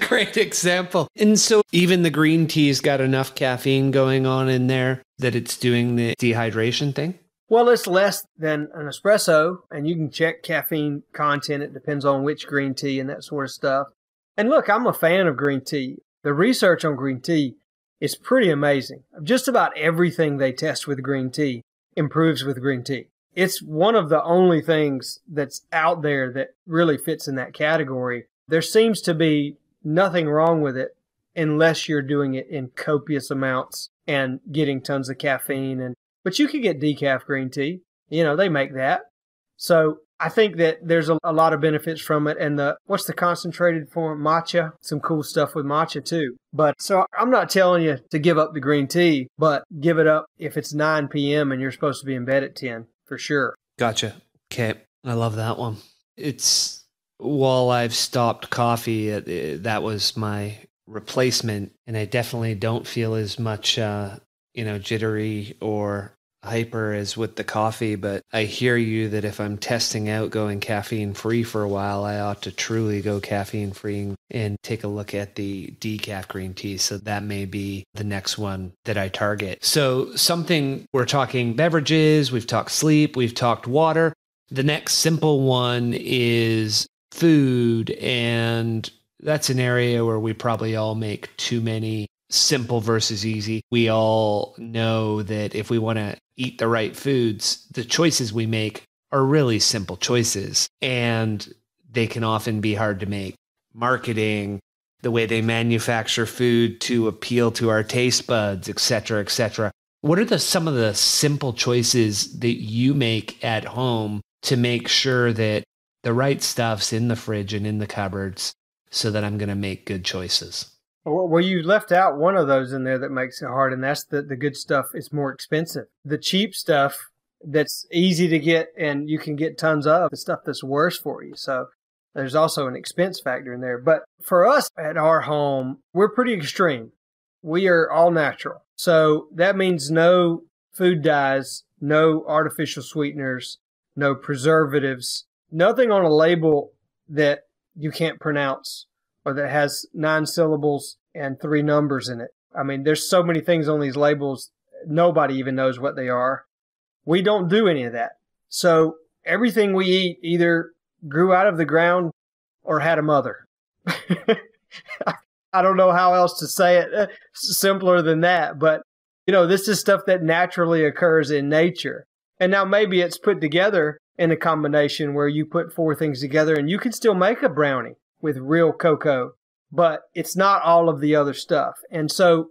Great example. And so even the green tea's got enough caffeine going on in there that it's doing the dehydration thing? Well, it's less than an espresso, and you can check caffeine content. It depends on which green tea and that sort of stuff. And look, I'm a fan of green tea. The research on green tea is pretty amazing. Just about everything they test with green tea improves with green tea. It's one of the only things that's out there that really fits in that category. There seems to be nothing wrong with it unless you're doing it in copious amounts and getting tons of caffeine. But you can get decaf green tea. They make that. So I think that there's a lot of benefits from it. And what's the concentrated form? Matcha. Some cool stuff with matcha too. But so I'm not telling you to give up the green tea, but give it up if it's 9 p.m. and you're supposed to be in bed at 10, for sure. Gotcha. Okay. I love that one. While I've stopped coffee, that was my replacement. And I definitely don't feel as much, jittery or hyper as with the coffee, but I hear you that if I'm testing out going caffeine free for a while, I ought to truly go caffeine free and take a look at the decaf green tea. So that may be the next one that I target. So we're talking beverages, we've talked sleep, we've talked water. The next simple one is food, and that's an area where we probably all make too many simple versus easy. We all know that if we want to eat the right foods, the choices we make are really simple choices, and they can often be hard to make. Marketing, the way they manufacture food to appeal to our taste buds, et cetera, et cetera. What are some of the simple choices that you make at home to make sure that the right stuff's in the fridge and in the cupboards so that I'm going to make good choices? Well, you left out one of those in there that makes it hard, and that's the good stuff is more expensive. The cheap stuff that's easy to get and you can get tons of, the stuff that's worse for you. So there's also an expense factor in there. But for us at our home, we're pretty extreme. We are all natural. So that means no food dyes, no artificial sweeteners, no preservatives, nothing on a label that you can't pronounce or that has 9 syllables and 3 numbers in it. I mean, there's so many things on these labels, nobody even knows what they are. We don't do any of that. So everything we eat either grew out of the ground or had a mother. I don't know how else to say it simpler than that. But, this is stuff that naturally occurs in nature. And now maybe it's put together in a combination where you put 4 things together and you can still make a brownie with real cocoa, but it's not all of the other stuff. And so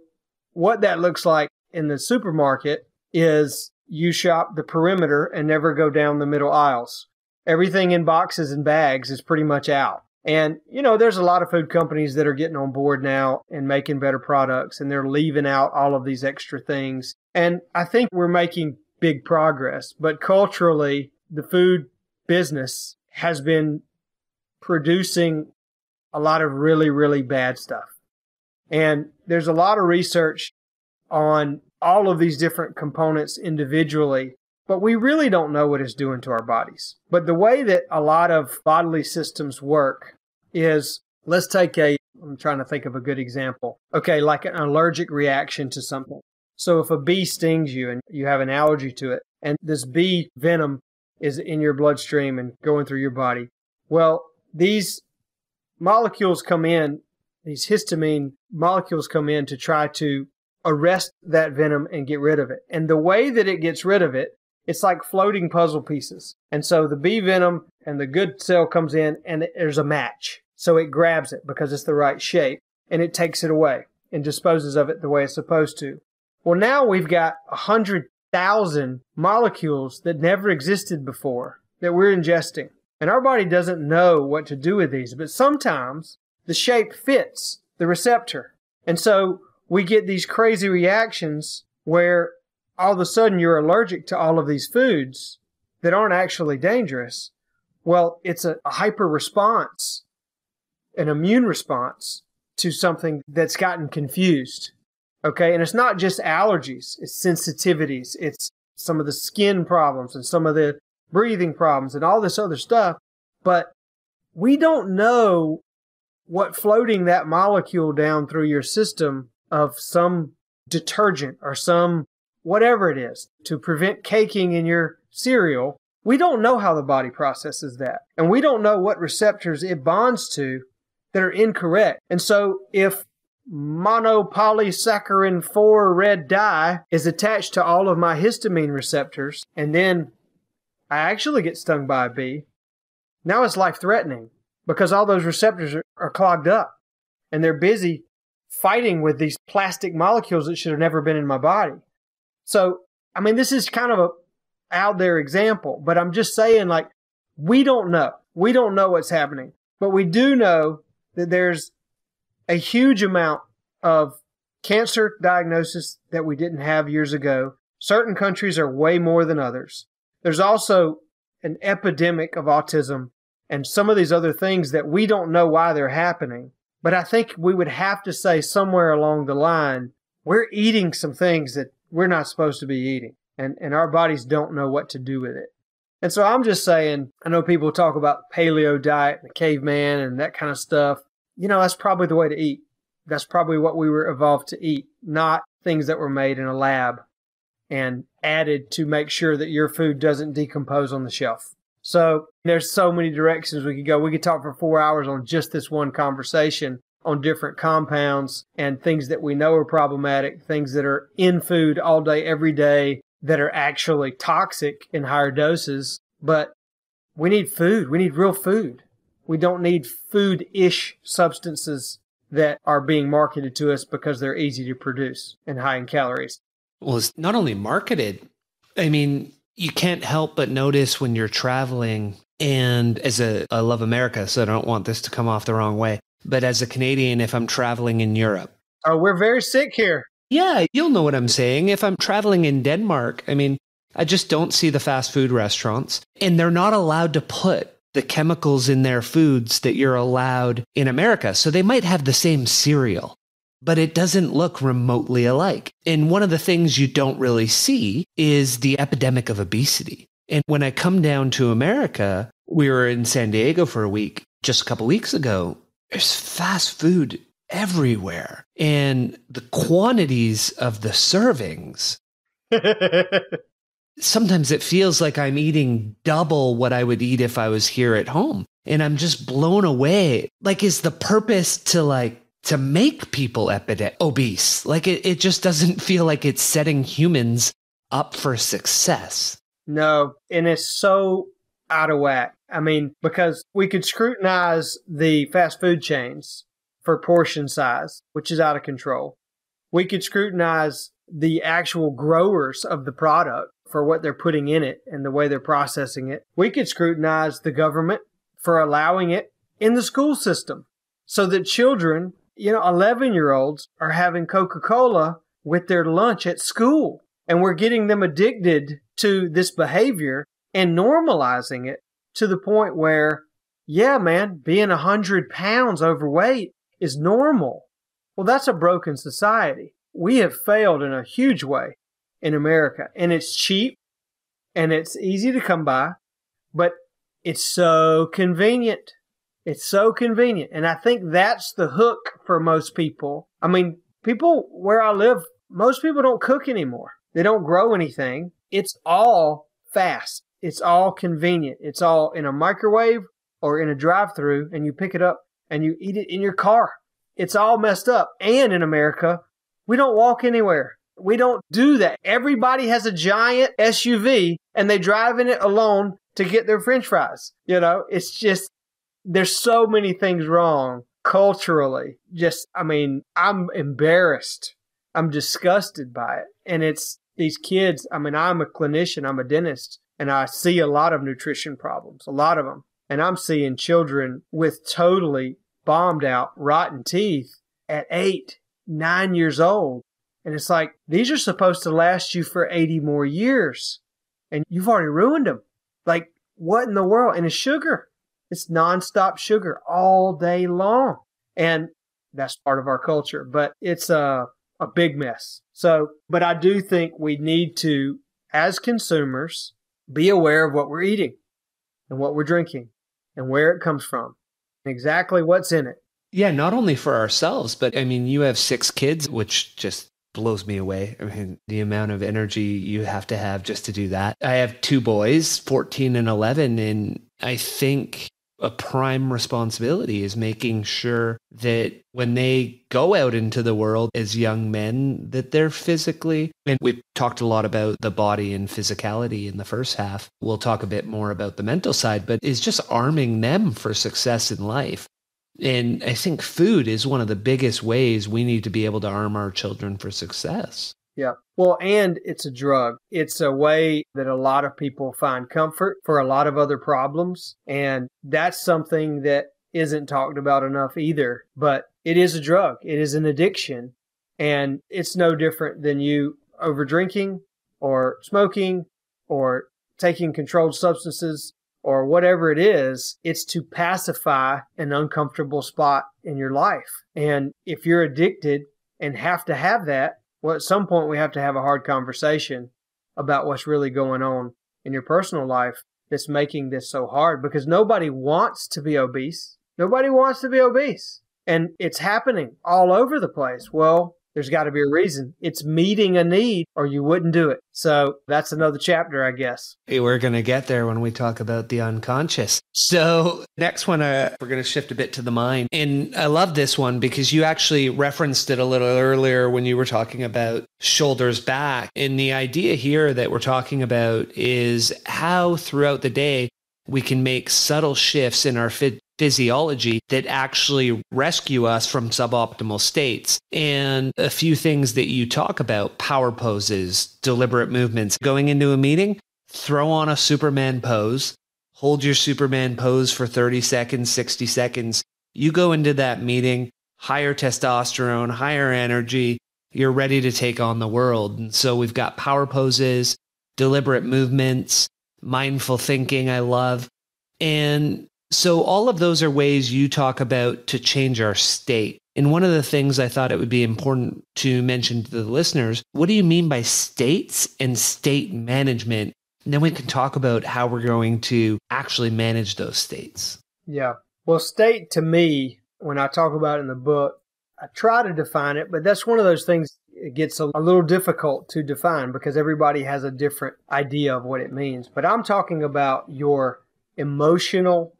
what that looks like in the supermarket is you shop the perimeter and never go down the middle aisles. Everything in boxes and bags is pretty much out. And, there's a lot of food companies that are getting on board now and making better products, and they're leaving out all of these extra things. And I think we're making big progress. But culturally, the food business has been producing a lot of really, really bad stuff. And there's a lot of research on all of these different components individually, but we really don't know what it's doing to our bodies. But the way that a lot of bodily systems work is, let's take I'm trying to think of a good example. Okay, like an allergic reaction to something. So if a bee stings you and you have an allergy to it, and this bee venom is in your bloodstream and going through your body, well, these molecules come in, these histamine molecules come in to try to arrest that venom and get rid of it. And the way that it gets rid of it, it's like floating puzzle pieces. And so the bee venom and the good cell comes in and there's a match. So it grabs it because it's the right shape and it takes it away and disposes of it the way it's supposed to. Well, now we've got 100,000 molecules that never existed before that we're ingesting. And our body doesn't know what to do with these, but sometimes the shape fits the receptor. And so we get these crazy reactions where all of a sudden you're allergic to all of these foods that aren't actually dangerous. Well, it's a hyper response, an immune response to something that's gotten confused. Okay, and it's not just allergies, it's sensitivities, it's some of the skin problems and some of the breathing problems and all this other stuff. But we don't know what floating that molecule down through your system of some detergent or some whatever it is to prevent caking in your cereal. We don't know how the body processes that. And we don't know what receptors it bonds to that are incorrect. And so if monopolysaccharin 4 red dye is attached to all of my histamine receptors, and then I actually get stung by a bee, now it's life-threatening because all those receptors are clogged up and they're busy fighting with these plastic molecules that should have never been in my body. So, I mean, this is kind of a out there example, but I'm just saying, like, we don't know. We don't know what's happening, but we do know that there's a huge amount of cancer diagnosis that we didn't have years ago. Certain countries are way more than others. There's also an epidemic of autism and some of these other things that we don't know why they're happening. But I think we would have to say somewhere along the line, we're eating some things that we're not supposed to be eating, and our bodies don't know what to do with it. And so I'm just saying, I know people talk about paleo diet, the caveman and that kind of stuff. You know, that's probably the way to eat. That's probably what we were evolved to eat, not things that were made in a lab and added to make sure that your food doesn't decompose on the shelf. So there's so many directions we could go. We could talk for 4 hours on just this one conversation on different compounds and things that we know are problematic, things that are in food all day, every day, that are actually toxic in higher doses. But we need food. We need real food. We don't need food-ish substances that are being marketed to us because they're easy to produce and high in calories. Well, it's not only marketed. I mean, you can't help but notice when you're traveling, and I love America, so I don't want this to come off the wrong way. But as a Canadian, if I'm traveling in Europe. Oh, we're very sick here. Yeah, you'll know what I'm saying. If I'm traveling in Denmark, I mean, I just don't see the fast food restaurants, and they're not allowed to put the chemicals in their foods that you're allowed in America. So they might have the same cereal, but it doesn't look remotely alike. And one of the things you don't really see is the epidemic of obesity. And when I come down to America, we were in San Diego for a week just a couple weeks ago. There's fast food everywhere. And the quantities of the servings, sometimes it feels like I'm eating double what I would eat if I was here at home. And I'm just blown away. Like, is the purpose to make people obese? Like, it just doesn't feel like it's setting humans up for success. No, and it's so out of whack. I mean, because we could scrutinize the fast food chains for portion size, which is out of control. We could scrutinize the actual growers of the product for what they're putting in it and the way they're processing it. We could scrutinize the government for allowing it in the school system so that children, 11-year-olds are having Coca-Cola with their lunch at school. And we're getting them addicted to this behavior and normalizing it to the point where, yeah, man, being 100 pounds overweight is normal. Well, that's a broken society. We have failed in a huge way in America. And it's cheap and it's easy to come by, but it's so convenient. It's so convenient. And I think that's the hook for most people. I mean, people where I live, most people don't cook anymore. They don't grow anything. It's all fast. It's all convenient. It's all in a microwave or in a drive-through, and you pick it up and you eat it in your car. It's all messed up. And in America, we don't walk anywhere. We don't do that. Everybody has a giant SUV and they drive in it alone to get their French fries. It's just, there's so many things wrong culturally. I'm embarrassed. I'm disgusted by it. And it's these kids. I'm a clinician. I'm a dentist. And I see a lot of nutrition problems, a lot of them. And I'm seeing children with totally bombed out, rotten teeth at 8, 9 years old. And it's like, these are supposed to last you for 80 more years. And you've already ruined them. Like, what in the world? And it's sugar. It's nonstop sugar all day long. And that's part of our culture. But it's a big mess. But I do think we need to, as consumers, be aware of what we're eating and what we're drinking and where it comes from and exactly what's in it. Yeah, not only for ourselves, but you have 6 kids, which just blows me away. The amount of energy you have to have just to do that. I have 2 boys, 14 and 11, and I think a prime responsibility is making sure that when they go out into the world as young men, that they're physically, and we've talked a lot about the body and physicality in the first half. We'll talk a bit more about the mental side, but is just arming them for success in life. And I think food is one of the biggest ways we need to be able to arm our children for success. Yeah. Well, and it's a drug. It's a way that a lot of people find comfort for a lot of other problems. And that's something that isn't talked about enough either. But it is a drug. It is an addiction. And it's no different than you over drinking or smoking or taking controlled substances or whatever it is. It's to pacify an uncomfortable spot in your life. And if you're addicted and have to have that, well, at some point we have to have a hard conversation about what's really going on in your personal life that's making this so hard, because nobody wants to be obese. Nobody wants to be obese. And it's happening all over the place. Well, there's got to be a reason. It's meeting a need or you wouldn't do it. So that's another chapter, I guess. Hey, we're going to get there when we talk about the unconscious. So next one, we're going to shift a bit to the mind. And I love this one because you actually referenced it a little earlier when you were talking about shoulders back. And the idea here that we're talking about is how throughout the day we can make subtle shifts in our physiology that actually rescue us from suboptimal states. And a few things that you talk about: power poses, deliberate movements. Going into a meeting, throw on a Superman pose, hold your Superman pose for 30 seconds, 60 seconds. You go into that meeting, higher testosterone, higher energy, you're ready to take on the world. And so we've got power poses, deliberate movements, mindful thinking, I love. And so all of those are ways you talk about to change our state. And one of the things I thought it would be important to mention to the listeners, what do you mean by states and state management? And then we can talk about how we're going to actually manage those states. Yeah. Well, state to me, when I talk about it in the book, I try to define it, but that's one of those things it gets a little difficult to define because everybody has a different idea of what it means. But I'm talking about your emotional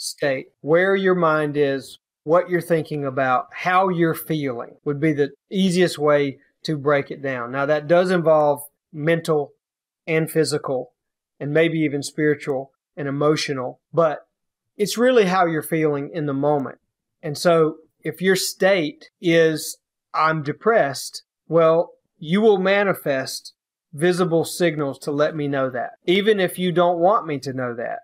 state, where your mind is, what you're thinking about, how you're feeling would be the easiest way to break it down. Now, that does involve mental and physical and maybe even spiritual and emotional, but it's really how you're feeling in the moment. And so if your state is, I'm depressed, well, you will manifest visible signals to let me know that, even if you don't want me to know that.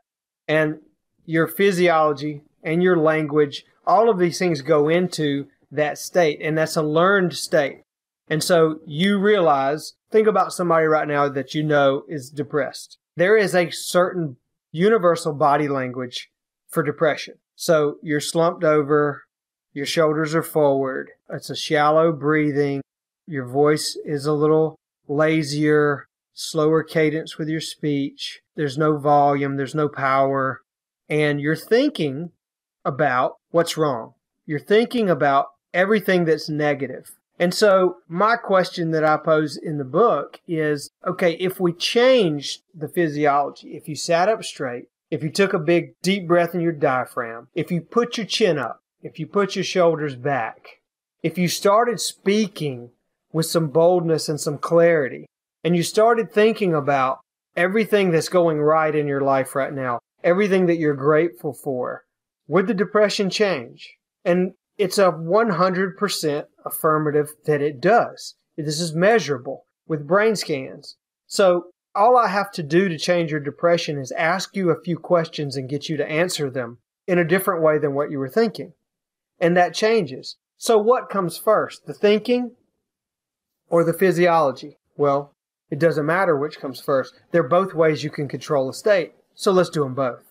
And your physiology and your language, all of these things go into that state, and that's a learned state. And so you realize, think about somebody right now that you know is depressed. There is a certain universal body language for depression. So you're slumped over, your shoulders are forward, it's a shallow breathing, your voice is a little lazier, slower cadence with your speech, there's no volume, there's no power, and you're thinking about what's wrong. You're thinking about everything that's negative. And so my question that I pose in the book is, okay, if we changed the physiology, if you sat up straight, if you took a big deep breath in your diaphragm, if you put your chin up, if you put your shoulders back, if you started speaking with some boldness and some clarity, and you started thinking about everything that's going right in your life right now, everything that you're grateful for, would the depression change? And it's a 100% affirmative that it does. This is measurable with brain scans. So all I have to do to change your depression is ask you a few questions and get you to answer them in a different way than what you were thinking. And that changes. So what comes first, the thinking or the physiology? Well, it doesn't matter which comes first. They're both ways you can control a state. So let's do them both.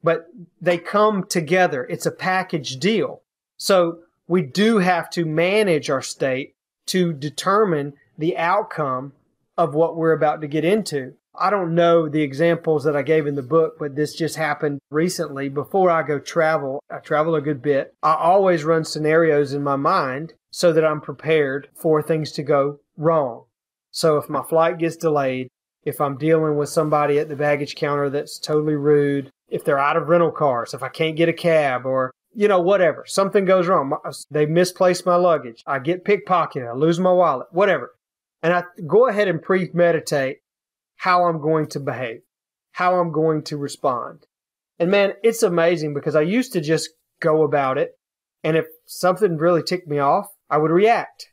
But they come together. It's a package deal. So we do have to manage our state to determine the outcome of what we're about to get into. I don't know the examples that I gave in the book, but this just happened recently. Before I go travel, I travel a good bit. I always run scenarios in my mind so that I'm prepared for things to go wrong. So if my flight gets delayed, if I'm dealing with somebody at the baggage counter that's totally rude, if they're out of rental cars, if I can't get a cab, or whatever, something goes wrong. They misplaced my luggage. I get pickpocketed. I lose my wallet, whatever. And I go ahead and premeditate how I'm going to behave, how I'm going to respond. And man, it's amazing because I used to just go about it. And if something really ticked me off, I would react.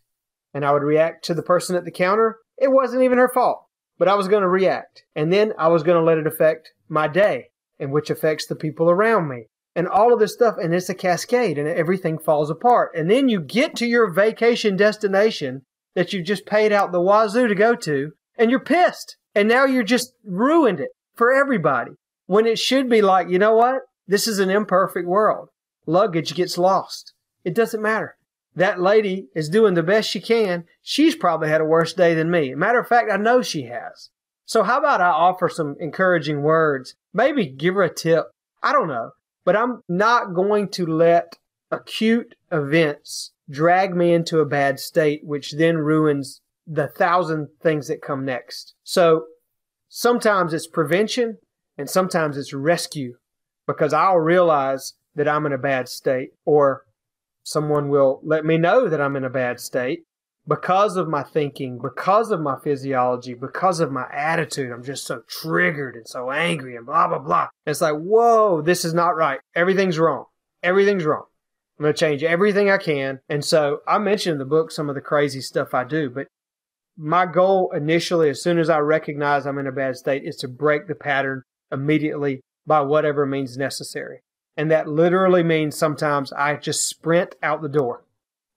And I would react to the person at the counter. It wasn't even her fault, but I was going to react. And then I was going to let it affect my day, and which affects the people around me. And all of this stuff, and it's a cascade, and everything falls apart. And then you get to your vacation destination that you just paid out the wazoo to go to, and you're pissed. And now you're just ruined it for everybody. When it should be like, you know what? This is an imperfect world. Luggage gets lost. It doesn't matter. That lady is doing the best she can. She's probably had a worse day than me. Matter of fact, I know she has. So how about I offer some encouraging words? Maybe give her a tip. I don't know. But I'm not going to let acute events drag me into a bad state, which then ruins the 1,000 things that come next. So sometimes it's prevention and sometimes it's rescue, because I'll realize that I'm in a bad state, or someone will let me know that I'm in a bad state because of my thinking, because of my physiology, because of my attitude. I'm just so triggered and so angry and blah, blah, blah. It's like, whoa, this is not right. Everything's wrong. Everything's wrong. I'm going to change everything I can. And so I mentioned in the book some of the crazy stuff I do, but my goal initially, as soon as I recognize I'm in a bad state, is to break the pattern immediately by whatever means necessary. And that literally means sometimes I just sprint out the door.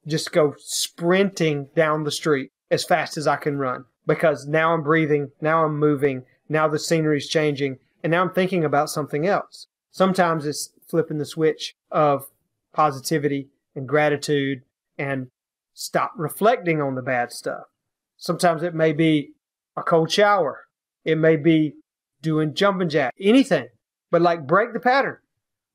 Just go sprinting down the street as fast as I can run, because now I'm breathing, now I'm moving, now the scenery's changing, and now I'm thinking about something else. Sometimes it's flipping the switch of positivity and gratitude and stop reflecting on the bad stuff. Sometimes it may be a cold shower. It may be doing jumping jack, anything, but like break the pattern,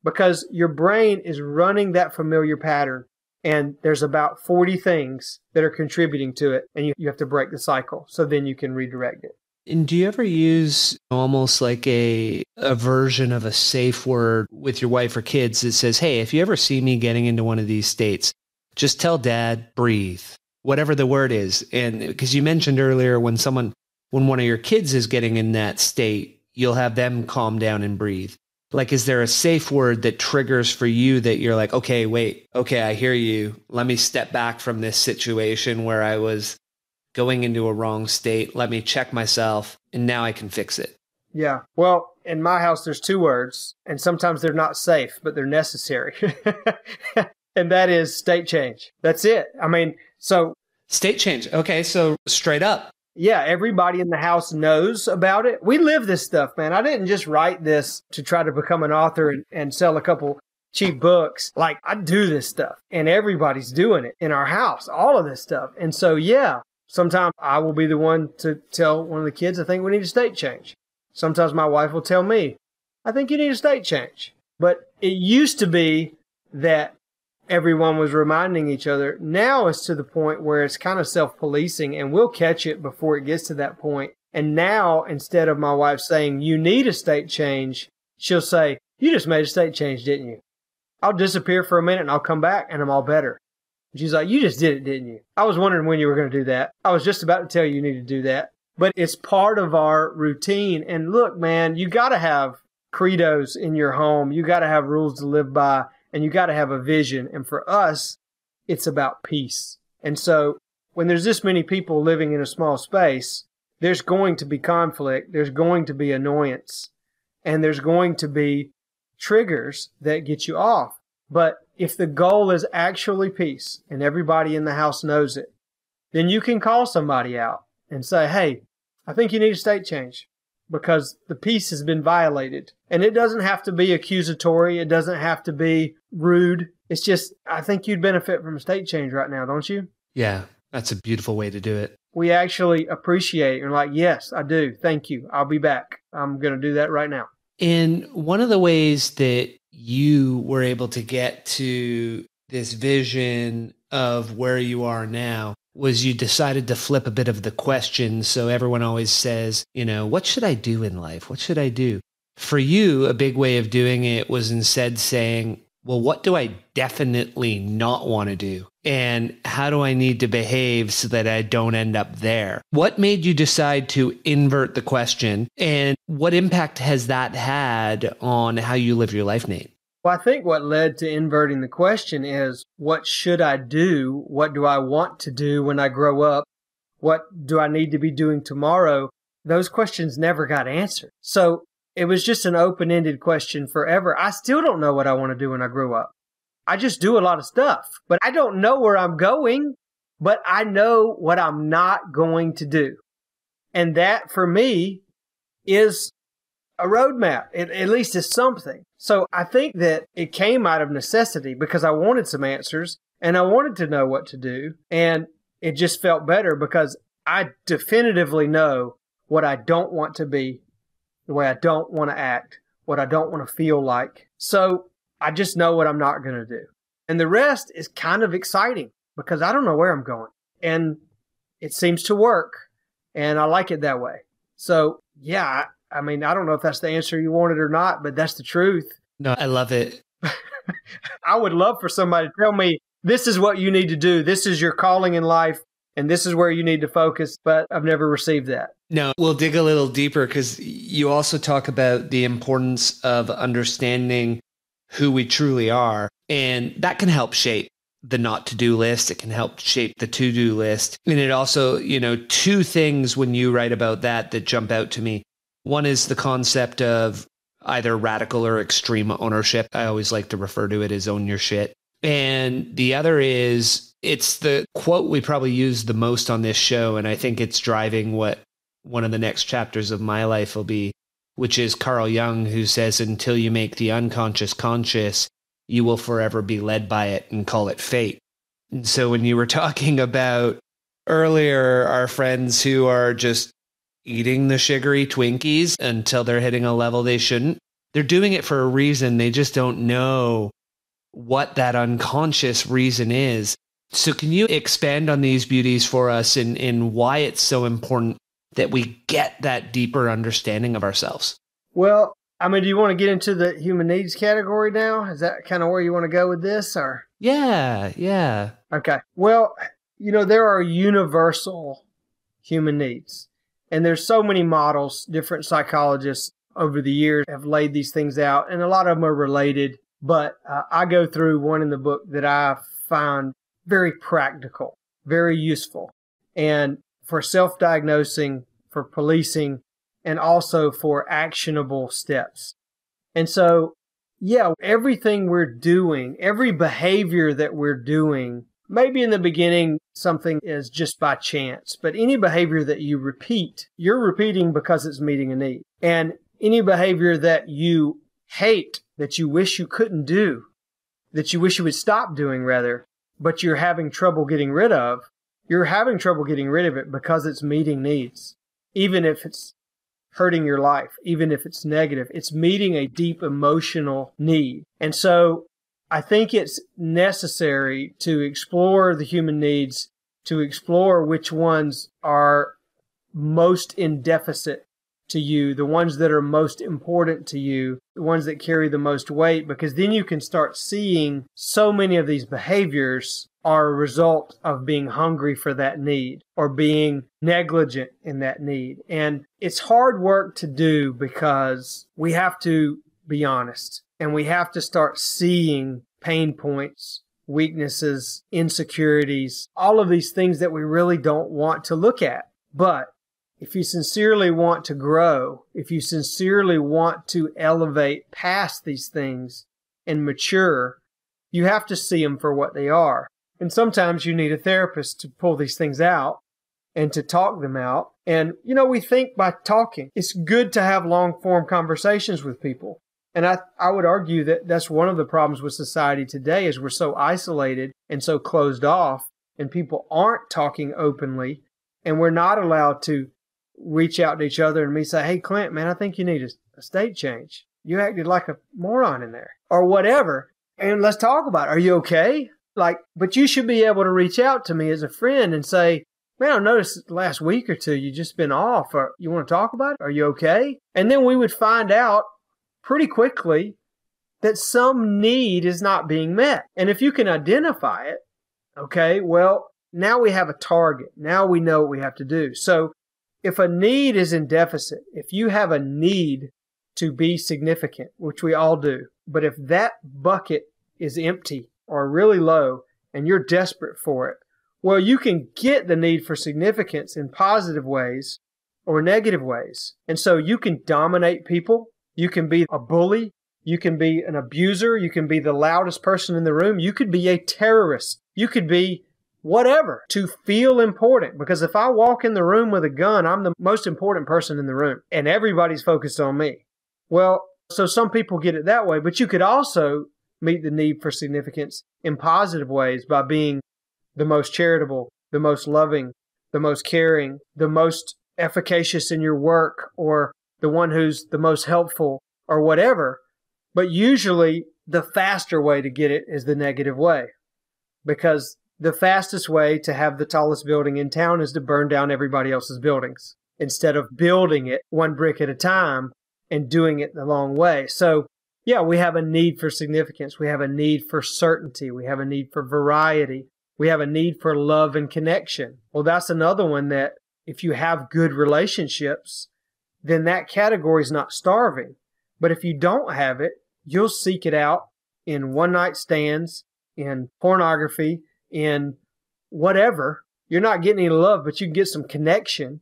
because your brain is running that familiar pattern. And there's about 40 things that are contributing to it, and you have to break the cycle so then you can redirect it. And do you ever use almost like a version of a safe word with your wife or kids that says, hey, if you ever see me getting into one of these states, just tell dad, breathe, whatever the word is. And because you mentioned earlier when one of your kids is getting in that state, you'll have them calm down and breathe. Like, is there a safe word that triggers for you that you're like, okay, wait, okay, I hear you. Let me step back from this situation where I was going into a wrong state. Let me check myself, and now I can fix it. Yeah. Well, in my house, there's two words, and sometimes they're not safe, but they're necessary. And that is state change. That's it. I mean, so. State change. Okay. So straight up. Yeah. Everybody in the house knows about it. We live this stuff, man. I didn't just write this to try to become an author and sell a couple cheap books. Like, I do this stuff, and everybody's doing it in our house, all of this stuff. And so, yeah. Sometimes I will be the one to tell one of the kids, I think we need a state change. Sometimes my wife will tell me, I think you need a state change. But it used to be that everyone was reminding each other. Now it's to the point where it's kind of self-policing, and we'll catch it before it gets to that point. And now, instead of my wife saying, you need a state change, she'll say, you just made a state change, didn't you? I'll disappear for a minute and I'll come back and I'm all better. She's like, you just did it, didn't you? I was wondering when you were going to do that. I was just about to tell you need to do that. But it's part of our routine. And look, man, you got to have credos in your home. You got to have rules to live by, and you got to have a vision. And for us, it's about peace. And so when there's this many people living in a small space, there's going to be conflict. There's going to be annoyance. And there's going to be triggers that get you off. But if the goal is actually peace and everybody in the house knows it, then you can call somebody out and say, hey, I think you need a state change because the peace has been violated. And it doesn't have to be accusatory. It doesn't have to be rude. It's just, I think you'd benefit from a state change right now, don't you? Yeah, that's a beautiful way to do it. We actually appreciate it. You're like, yes, I do. Thank you. I'll be back. I'm going to do that right now. And one of the ways that you were able to get to this vision of where you are now was you decided to flip a bit of the question. So everyone always says, what should I do in life? What should I do? For you, a big way of doing it was instead saying, well, what do I definitely not want to do? And how do I need to behave so that I don't end up there? What made you decide to invert the question? And what impact has that had on how you live your life, Nate? Well, I think what led to inverting the question is, what should I do? What do I want to do when I grow up? What do I need to be doing tomorrow? Those questions never got answered. So it was just an open-ended question forever. I still don't know what I want to do when I grow up. I just do a lot of stuff, but I don't know where I'm going, but I know what I'm not going to do. And that for me is a roadmap. At least it's something. So I think that it came out of necessity because I wanted some answers and I wanted to know what to do. And it just felt better because I definitively know what I don't want to be, the way I don't want to act, what I don't want to feel like. So I just know what I'm not going to do. And the rest is kind of exciting because I don't know where I'm going. And it seems to work. And I like it that way. So, yeah, I mean, I don't know if that's the answer you wanted or not, but that's the truth. No, I love it. I would love for somebody to tell me, this is what you need to do. This is your calling in life. And this is where you need to focus. But I've never received that. No, we'll dig a little deeper because you also talk about the importance of understanding who we truly are. And that can help shape the not to-do list. It can help shape the to-do list. And it also, two things when you write about that jump out to me. One is the concept of either radical or extreme ownership. I always like to refer to it as own your shit. And the other is, it's the quote we probably use the most on this show. And I think it's driving what one of the next chapters of my life will be, which is Carl Jung, who says, until you make the unconscious conscious, you will forever be led by it and call it fate. And so when you were talking about earlier, our friends who are just eating the sugary Twinkies until they're hitting a level they shouldn't, they're doing it for a reason. They just don't know what that unconscious reason is. So can you expand on these beauties for us and why it's so important that we get that deeper understanding of ourselves? Well, I mean, do you want to get into the human needs category now? Is that kind of where you want to go with this, or? Yeah. Okay. Well, there are universal human needs, and there's so many models. Different psychologists over the years have laid these things out, and a lot of them are related. But I go through one in the book that I found very practical, very useful, and for self-diagnosing, for policing, and also for actionable steps. And so, yeah, everything we're doing, every behavior that we're doing, maybe in the beginning something is just by chance, but any behavior that you repeat, you're repeating because it's meeting a need. And any behavior that you hate, that you wish you couldn't do, that you wish you would stop doing rather, but you're having trouble getting rid of, you're having trouble getting rid of it because it's meeting needs. Even if it's hurting your life, even if it's negative, it's meeting a deep emotional need. And so I think it's necessary to explore the human needs, to explore which ones are most in deficit to you, the ones that are most important to you, the ones that carry the most weight, because then you can start seeing so many of these behaviors are a result of being hungry for that need or being negligent in that need. And it's hard work to do because we have to be honest and we have to start seeing pain points, weaknesses, insecurities, all of these things that we really don't want to look at. But if you sincerely want to grow, if you sincerely want to elevate past these things and mature, you have to see them for what they are. And sometimes you need a therapist to pull these things out and to talk them out. And, we think by talking, it's good to have long-form conversations with people. And I would argue that that's one of the problems with society today is we're so isolated and so closed off, and people aren't talking openly, and we're not allowed to reach out to each other and me say, hey, Clint, man, I think you need a state change. You acted like a moron in there or whatever. And let's talk about it. Are you okay? But you should be able to reach out to me as a friend and say, man, I noticed the last week or two, you just been off. Or you want to talk about it? Are you okay? And then we would find out pretty quickly that some need is not being met. And if you can identify it, okay, well, now we have a target. Now we know what we have to do. So if a need is in deficit, if you have a need to be significant, which we all do, but if that bucket is empty or really low and you're desperate for it, well, you can get the need for significance in positive ways or negative ways. And so you can dominate people. You can be a bully. You can be an abuser. You can be the loudest person in the room. You could be a terrorist. You could be whatever, to feel important. Because if I walk in the room with a gun, I'm the most important person in the room and everybody's focused on me. Well, so some people get it that way, but you could also meet the need for significance in positive ways by being the most charitable, the most loving, the most caring, the most efficacious in your work, or the one who's the most helpful or whatever. But usually the faster way to get it is the negative way, because the fastest way to have the tallest building in town is to burn down everybody else's buildings instead of building it one brick at a time and doing it the long way. So, yeah, we have a need for significance. We have a need for certainty. We have a need for variety. We have a need for love and connection. Well, that's another one that if you have good relationships, then that category is not starving. But if you don't have it, you'll seek it out in one-night stands, in pornography, in whatever. You're not getting any love, but you can get some connection,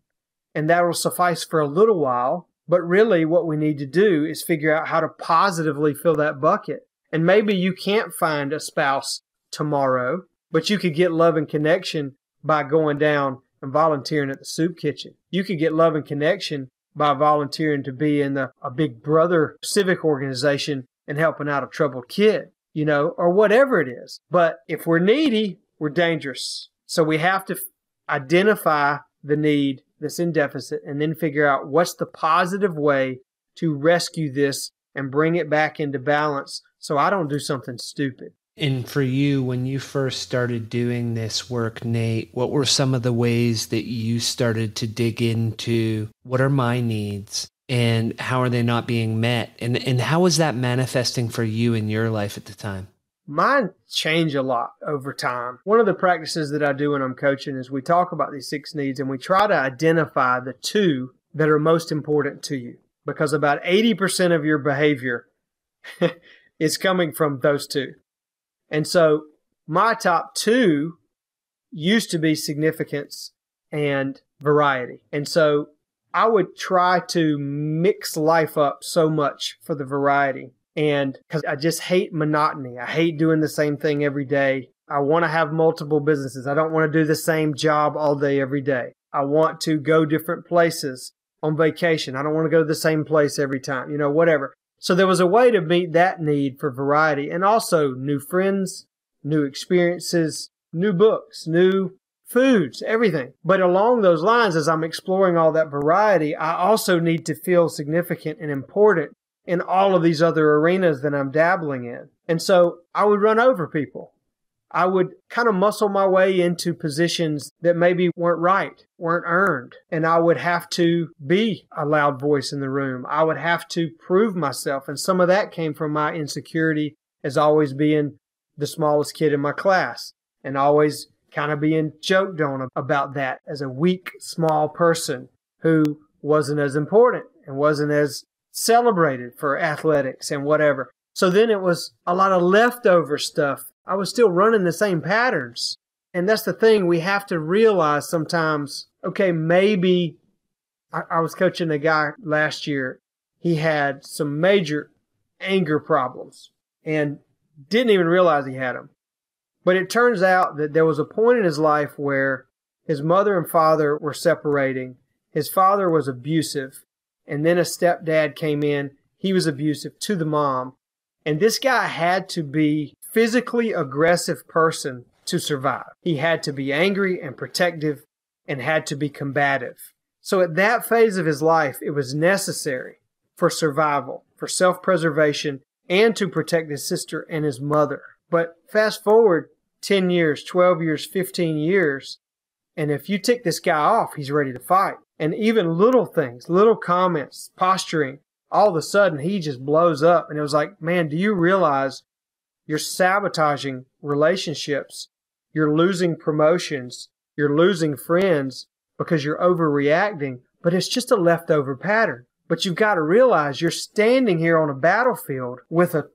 and that will suffice for a little while. But really what we need to do is figure out how to positively fill that bucket. And maybe you can't find a spouse tomorrow, but you could get love and connection by going down and volunteering at the soup kitchen. You could get love and connection by volunteering to be in a Big Brother civic organization and helping out a troubled kid, or whatever it is. But if we're needy, we're dangerous. So we have to identify the need that's in deficit and then figure out what's the positive way to rescue this and bring it back into balance so I don't do something stupid. And for you, when you first started doing this work, Nate, what were some of the ways that you started to dig into what are my needs and how are they not being met? And how was that manifesting for you in your life at the time? Mine change a lot over time. One of the practices that I do when I'm coaching is we talk about these 6 needs and we try to identify the 2 that are most important to you, because about 80% of your behavior is coming from those 2. And so my top 2 used to be significance and variety. And so I would try to mix life up so much for the variety. And because I just hate monotony. I hate doing the same thing every day. I want to have multiple businesses. I don't want to do the same job all day, every day. I want to go different places on vacation. I don't want to go to the same place every time, whatever. So there was a way to meet that need for variety, and also new friends, new experiences, new books, new foods, everything. But along those lines, as I'm exploring all that variety, I also need to feel significant and important in all of these other arenas that I'm dabbling in. And so I would run over people. I would kind of muscle my way into positions that maybe weren't right, weren't earned. And I would have to be a loud voice in the room. I would have to prove myself. And some of that came from my insecurity as always being the smallest kid in my class and always kind of being joked on about that as a weak, small person who wasn't as important and wasn't as celebrated for athletics and whatever. So then it was a lot of leftover stuff. I was still running the same patterns. And that's the thing. We have to realize sometimes, okay, maybe I was coaching a guy last year. He had some major anger problems and didn't even realize he had them. But it turns out that there was a point in his life where his mother and father were separating. His father was abusive. And then a stepdad came in. He was abusive to the mom. And this guy had to be a physically aggressive person to survive. He had to be angry and protective and had to be combative. So at that phase of his life, it was necessary for survival, for self-preservation, and to protect his sister and his mother. But fast forward 10 years, 12 years, 15 years, and if you tick this guy off, he's ready to fight. And even little things, little comments, posturing, all of a sudden he just blows up. And it was like, man, do you realize you're sabotaging relationships? You're losing promotions. You're losing friends because you're overreacting. But it's just a leftover pattern. But you've got to realize you're standing here on a battlefield with a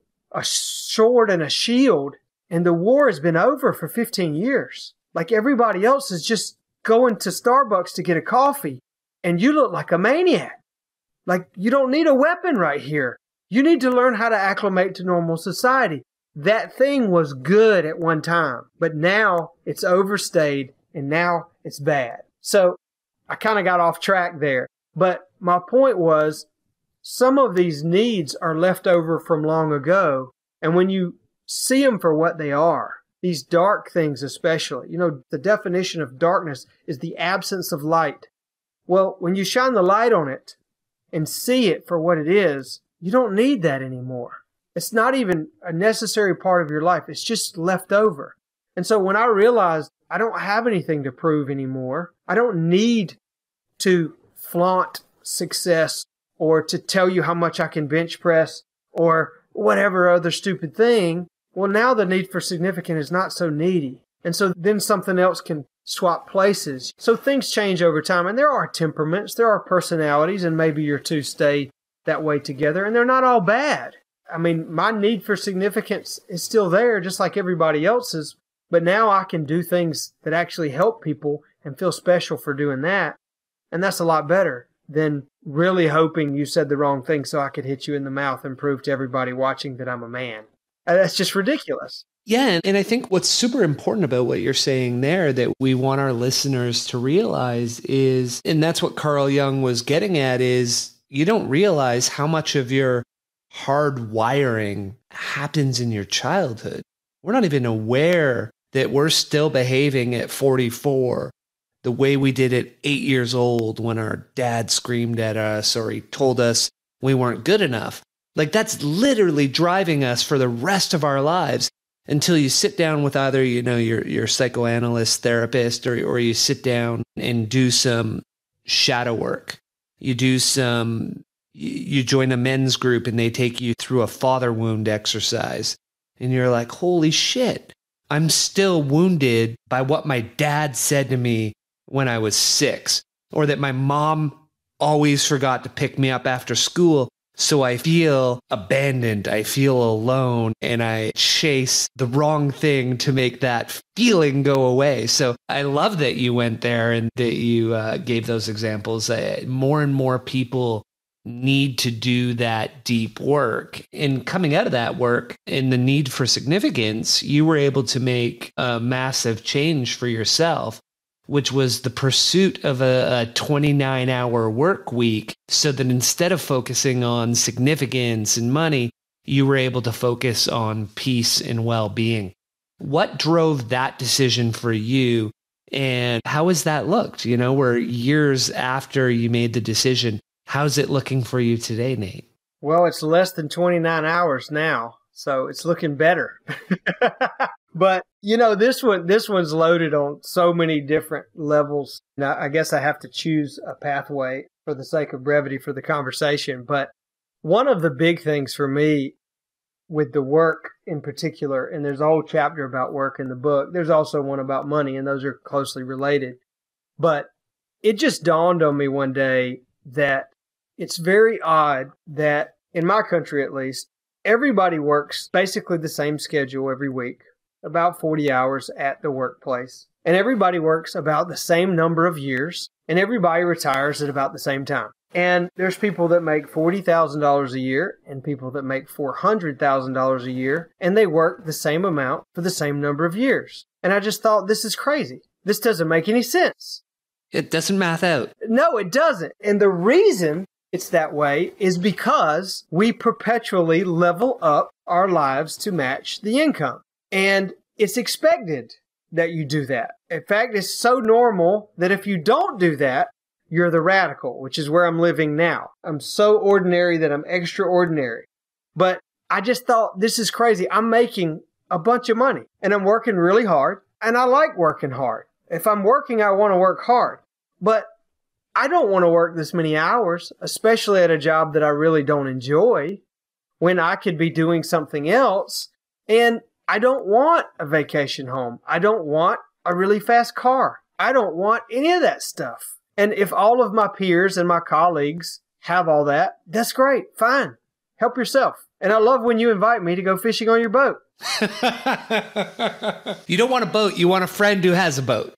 sword and a shield, and the war has been over for 15 years. Like everybody else is just going to Starbucks to get a coffee, and you look like a maniac. Like you don't need a weapon right here. You need to learn how to acclimate to normal society. That thing was good at one time, but now it's overstayed and now it's bad. So I kind of got off track there. But my point was, some of these needs are left over from long ago. And when you see them for what they are, these dark things especially, the definition of darkness is the absence of light. Well, when you shine the light on it and see it for what it is, you don't need that anymore. It's not even a necessary part of your life. It's just left over. And so when I realized I don't have anything to prove anymore, I don't need to flaunt success or to tell you how much I can bench press or whatever other stupid thing. Well, now the need for significance is not so needy. And so then something else can swap places. So things change over time. And there are temperaments, there are personalities, and maybe your two stay that way together. And they're not all bad. I mean, my need for significance is still there, just like everybody else's. But now I can do things that actually help people and feel special for doing that. And that's a lot better than really hoping you said the wrong thing so I could hit you in the mouth and prove to everybody watching that I'm a man. That's just ridiculous. Yeah. And I think what's super important about what you're saying there that we want our listeners to realize is, and that's what Carl Jung was getting at, is you don't realize how much of your hard wiring happens in your childhood. We're not even aware that we're still behaving at 44 the way we did at 8 years old when our dad screamed at us or he told us we weren't good enough. Like that's literally driving us for the rest of our lives. until you sit down with either, your psychoanalyst, therapist, or you sit down and do some shadow work. You join a men's group and they take you through a father wound exercise. And you're like, holy shit, I'm still wounded by what my dad said to me when I was 6, or that my mom always forgot to pick me up after school. So I feel abandoned, I feel alone, and I chase the wrong thing to make that feeling go away. So I love that you went there and that you gave those examples. More and more people need to do that deep work. And coming out of that work and the need for significance, you were able to make a massive change for yourself, which was the pursuit of a 29-hour work week, so that instead of focusing on significance and money, you were able to focus on peace and well-being. What drove that decision for you, and how has that looked? We're years after you made the decision. How's it looking for you today, Nate? Well, it's less than 29 hours now, so it's looking better. But, this one's loaded on so many different levels. Now, I guess I have to choose a pathway for the sake of brevity for the conversation. But one of the big things for me with the work in particular, and there's a whole chapter about work in the book. There's also one about money, and those are closely related. But it just dawned on me one day that it's very odd that, in my country at least, everybody works basically the same schedule every week, about 40 hours at the workplace. And everybody works about the same number of years, and everybody retires at about the same time. And there's people that make $40,000 a year and people that make $400,000 a year, and they work the same amount for the same number of years. And I just thought, this is crazy. This doesn't make any sense. It doesn't math out. No, it doesn't. And the reason it's that way is because we perpetually level up our lives to match the income. And it's expected that you do that. In fact, it's so normal that if you don't do that, you're the radical, which is where I'm living now. I'm so ordinary that I'm extraordinary. But I just thought, this is crazy. I'm making a bunch of money and I'm working really hard, and I like working hard. If I'm working, I want to work hard. But I don't want to work this many hours, especially at a job that I really don't enjoy, when I could be doing something else. And I don't want a vacation home. I don't want a really fast car. I don't want any of that stuff. And if all of my peers and my colleagues have all that, that's great. Fine. Help yourself. And I love when you invite me to go fishing on your boat. You don't want a boat. You want a friend who has a boat.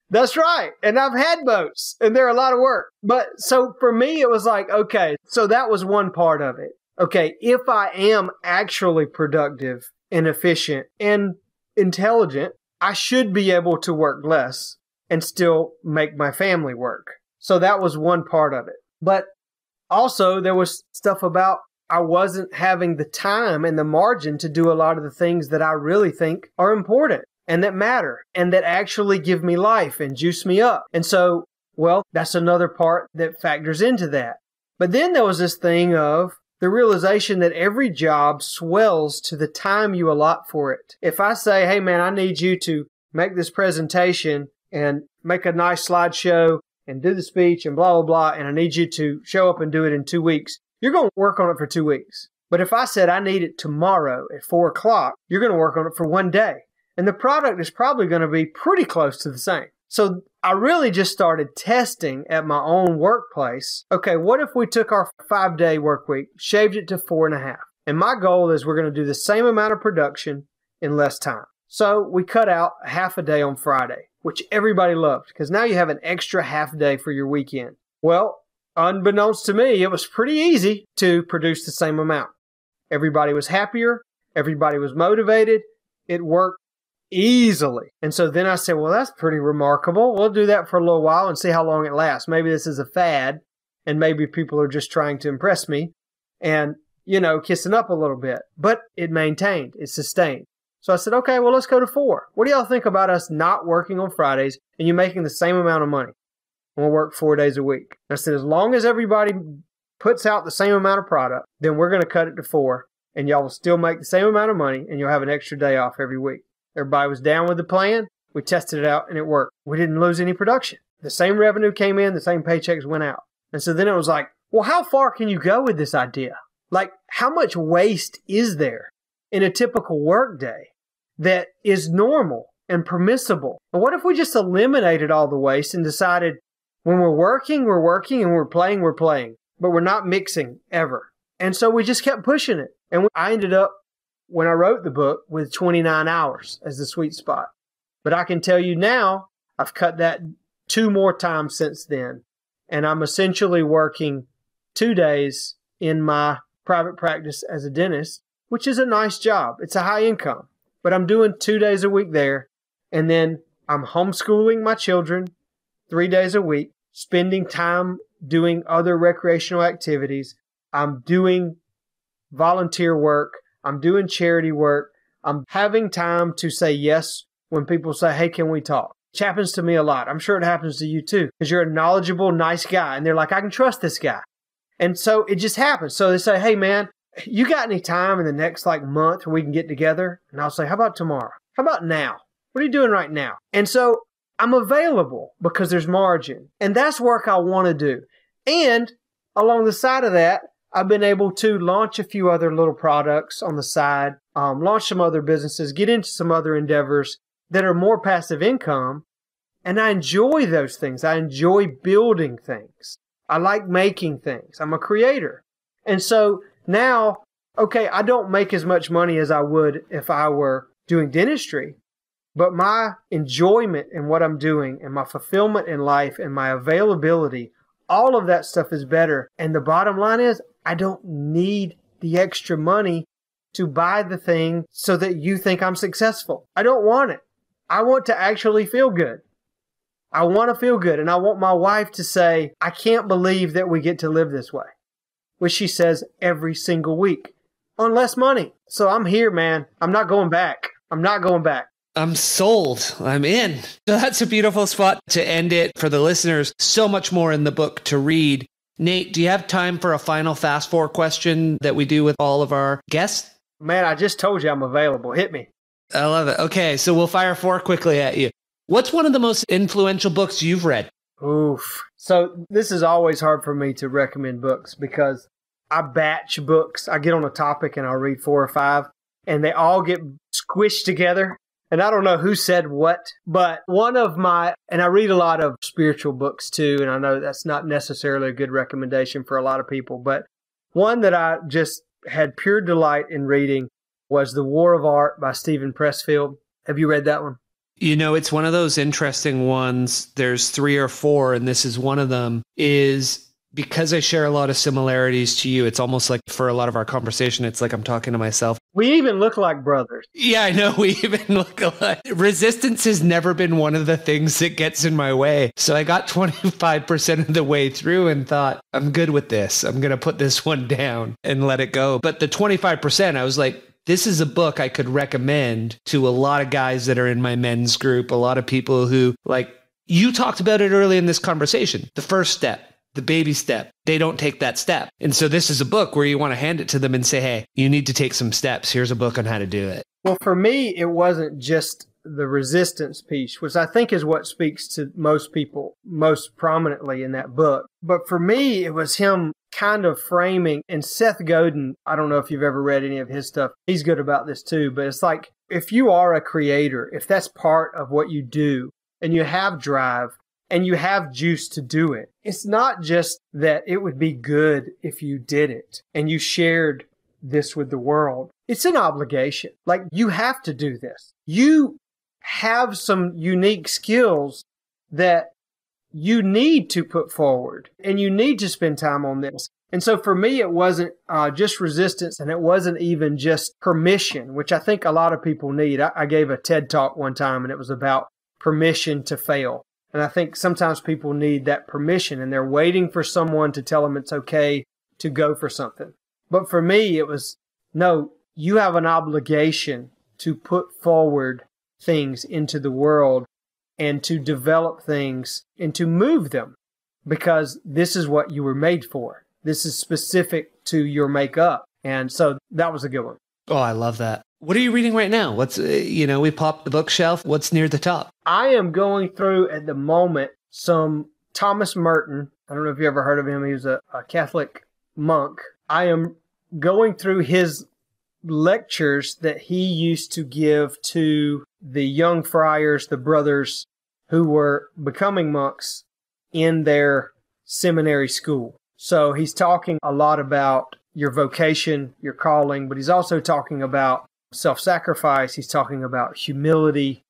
That's right. And I've had boats, and they're a lot of work. But so for me, it was like, okay, so that was one part of it. Okay, if I am actually productive and efficient and intelligent, I should be able to work less and still make my family work. So that was one part of it. But also there was stuff about I wasn't having the time and the margin to do a lot of the things that I really think are important and that matter and that actually give me life and juice me up. And so, well, that's another part that factors into that. But then there was this thing of the realization that every job swells to the time you allot for it. If I say, hey man, I need you to make this presentation and make a nice slideshow and do the speech and blah, blah, blah, and I need you to show up and do it in 2 weeks, you're going to work on it for 2 weeks. But if I said I need it tomorrow at 4 o'clock, you're going to work on it for 1 day. And the product is probably going to be pretty close to the same. So I really just started testing at my own workplace. Okay, what if we took our 5-day work week, shaved it to 4.5? And my goal is we're going to do the same amount of production in less time. So we cut out half a day on Friday, which everybody loved because now you have an extra half day for your weekend. Well, unbeknownst to me, it was pretty easy to produce the same amount. Everybody was happier. Everybody was motivated. It worked easily. And so then I said, well, that's pretty remarkable. We'll do that for a little while and see how long it lasts. Maybe this is a fad and maybe people are just trying to impress me and, kissing up a little bit. But it maintained. It sustained. So I said, okay, well, let's go to 4. What do y'all think about us not working on Fridays and you making the same amount of money? And we'll work 4 days a week. And I said, as long as everybody puts out the same amount of product, then we're going to cut it to 4. and y'all will still make the same amount of money, and you'll have an extra day off every week. Everybody was down with the plan. We tested it out, and it worked. We didn't lose any production. The same revenue came in, the same paychecks went out. And so then it was like, well, how far can you go with this idea? Like, how much waste is there in a typical work day that is normal and permissible? And what if we just eliminated all the waste and decided when we're working, and we're playing, but we're not mixing ever? And so we just kept pushing it. And I ended up, when I wrote the book, with 29 hours as the sweet spot. But I can tell you now, I've cut that 2 more times since then. And I'm essentially working 2 days in my private practice as a dentist, which is a nice job. It's a high income. But I'm doing 2 days a week there. And then I'm homeschooling my children 3 days a week, spending time doing other recreational activities. I'm doing volunteer work. I'm doing charity work. I'm having time to say yes when people say, hey, can we talk? Which happens to me a lot. I'm sure it happens to you too, because you're a knowledgeable, nice guy. And they're like, I can trust this guy. And so it just happens. So they say, hey, man, you got any time in the next month where we can get together? And I'll say, how about tomorrow? How about now? What are you doing right now? And so I'm available because there's margin. And that's work I want to do. And along the side of that, I've been able to launch a few other little products on the side, launch some other businesses, get into some other endeavors that are more passive income. And I enjoy those things. I enjoy building things. I like making things. I'm a creator. And so now, okay, I don't make as much money as I would if I were doing dentistry, but my enjoyment in what I'm doing and my fulfillment in life and my availability, all of that stuff is better. And the bottom line is, I don't need the extra money to buy the thing so that you think I'm successful. I don't want it. I want to actually feel good. I want to feel good. And I want my wife to say, I can't believe that we get to live this way, which she says every single week on less money. So I'm here, man. I'm not going back. I'm not going back. I'm sold. I'm in. That's a beautiful spot to end it for the listeners. So much more in the book to read. Nate, do you have time for a final fast forward question that we do with all of our guests? Man, I just told you I'm available. Hit me. I love it. Okay, so we'll fire 4 quickly at you. What's one of the most influential books you've read? Oof. So this is always hard for me to recommend books because I batch books. I get on a topic and I'll read 4 or 5 and they all get squished together. And I don't know who said what, but and I read a lot of spiritual books too, and I know that's not necessarily a good recommendation for a lot of people, but one that I just had pure delight in reading was The War of Art by Stephen Pressfield. Have you read that one? You know, it's one of those interesting ones. There's 3 or 4, and this is one of them, is because I share a lot of similarities to you. It's almost like for a lot of our conversation, it's like I'm talking to myself. We even look like brothers. Yeah, I know. We even look alike. Resistance has never been one of the things that gets in my way. So I got 25% of the way through and thought, I'm good with this. I'm going to put this one down and let it go. But the 25%, I was like, this is a book I could recommend to a lot of guys that are in my men's group, a lot of people who, like, you talked about it early in this conversation, the first step. The baby step, they don't take that step. And so this is a book where you want to hand it to them and say, hey, you need to take some steps. Here's a book on how to do it. Well, for me, it wasn't just the resistance piece, which I think is what speaks to most people most prominently in that book. But for me, it was him kind of framing, and Seth Godin, I don't know if you've ever read any of his stuff. He's good about this too. But it's like, if you are a creator, if that's part of what you do and you have drive, and you have juice to do it. It's not just that it would be good if you did it and you shared this with the world. It's an obligation. Like, you have to do this. You have some unique skills that you need to put forward and you need to spend time on this. And so for me, it wasn't just resistance, and it wasn't even just permission, which I think a lot of people need. I gave a TED talk one time and it was about permission to fail. And I think sometimes people need that permission and they're waiting for someone to tell them it's okay to go for something. But for me, it was, no, you have an obligation to put forward things into the world and to develop things and to move them because this is what you were made for. This is specific to your makeup. And so that was a good one. Oh, I love that. What are you reading right now? What's, we popped the bookshelf. What's near the top? I am going through at the moment some Thomas Merton. I don't know if you ever heard of him. He was a Catholic monk. I am going through his lectures that he used to give to the young friars, the brothers who were becoming monks in their seminary school. So he's talking a lot about your vocation, your calling, but he's also talking about self-sacrifice. He's talking about humility.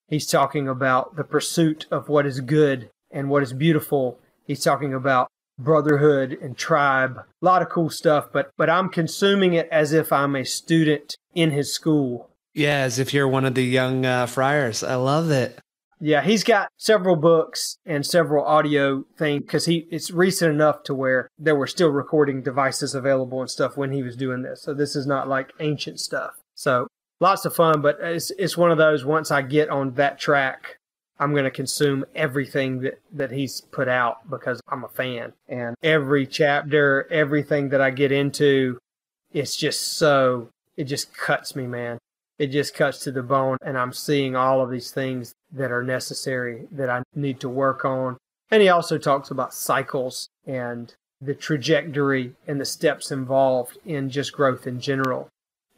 He's talking about the pursuit of what is good and what is beautiful. He's talking about brotherhood and tribe. A lot of cool stuff, but I'm consuming it as if I'm a student in his school. Yeah, as if you're one of the young friars. I love it. Yeah, he's got several books and several audio things because it's recent enough to where there were still recording devices available and stuff when he was doing this. So this is not like ancient stuff. So lots of fun, but it's one of those, once I get on that track, I'm going to consume everything that he's put out because I'm a fan. And every chapter, everything that I get into, it just cuts me, man. It just cuts to the bone, and I'm seeing all of these things that are necessary that I need to work on. And he also talks about cycles and the trajectory and the steps involved in just growth in general.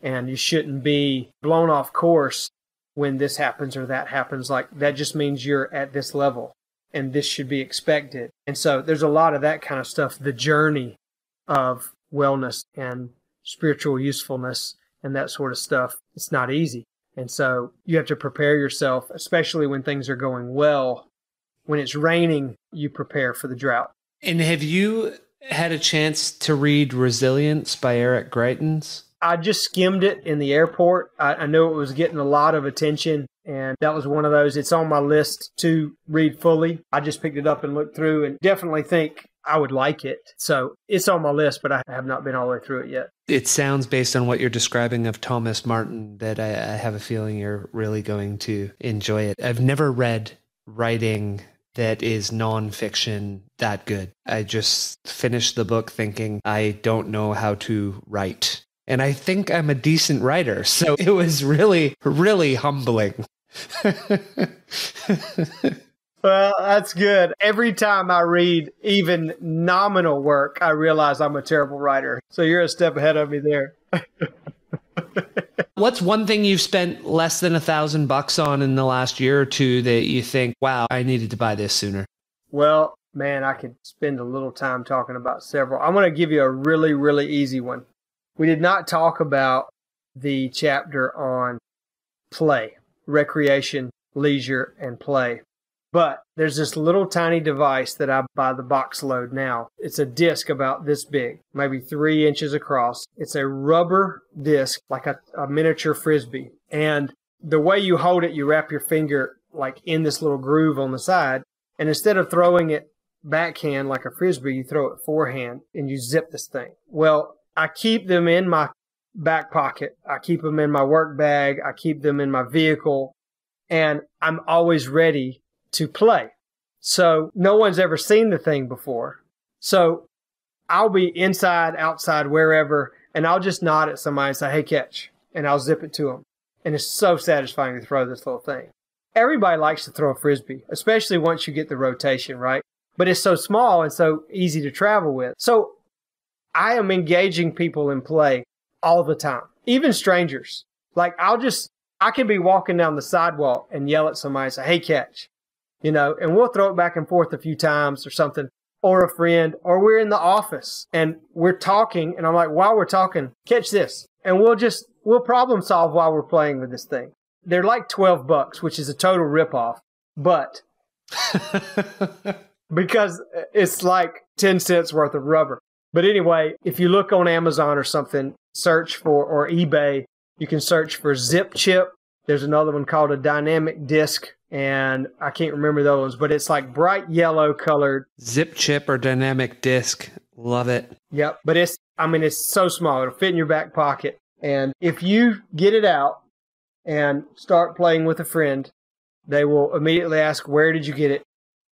And you shouldn't be blown off course when this happens or that happens. Like, that just means you're at this level, and this should be expected. And so there's a lot of that kind of stuff, the journey of wellness and spiritual usefulness and that sort of stuff. It's not easy. And so you have to prepare yourself, especially when things are going well. When it's raining, you prepare for the drought. And have you had a chance to read Resilience by Eric Greitens? I just skimmed it in the airport. I knew it was getting a lot of attention, and that was one of those. It's on my list to read fully. I just picked it up and looked through and definitely think I would like it. So it's on my list, but I have not been all the way through it yet. It sounds, based on what you're describing of Thomas Merton, that I have a feeling you're really going to enjoy it. I've never read writing that is nonfiction that good. I just finished the book thinking, I don't know how to write. And I think I'm a decent writer. So it was really, really humbling. Well, that's good. Every time I read even nominal work, I realize I'm a terrible writer. So you're a step ahead of me there. What's one thing you've spent less than $1,000 on in the last year or two that you think, wow, I needed to buy this sooner? Well, man, I could spend a little time talking about several. I'm going to give you a really, really easy one. We did not talk about the chapter on play, recreation, leisure, and play. But there's this little tiny device that I buy the box load now. It's a disc about this big, maybe 3 inches across. It's a rubber disc, like a miniature Frisbee. And the way you hold it, you wrap your finger like in this little groove on the side. And instead of throwing it backhand like a Frisbee, you throw it forehand and you zip this thing. Well, I keep them in my back pocket. I keep them in my work bag. I keep them in my vehicle. And I'm always ready to play. So no one's ever seen the thing before. So I'll be inside, outside, wherever, and I'll just nod at somebody and say, hey, catch. And I'll zip it to them. And it's so satisfying to throw this little thing. Everybody likes to throw a Frisbee, especially once you get the rotation, right? But it's so small and so easy to travel with. So I am engaging people in play all the time, even strangers. Like I could be walking down the sidewalk and yell at somebody and say, hey, catch. And we'll throw it back and forth a few times or something, or a friend, or we're in the office and we're talking. And I'm like, while we're talking, catch this. And we'll problem solve while we're playing with this thing. They're like $12, which is a total ripoff, but because it's like 10 cents worth of rubber. But anyway, if you look on Amazon or something, or eBay, you can search for Zip Chip. There's another one called a dynamic disc, and I can't remember those, but it's like bright yellow colored. Zip Chip or dynamic disc. Love it. Yep. But it's so small. It'll fit in your back pocket. And if you get it out and start playing with a friend, they will immediately ask, where did you get it?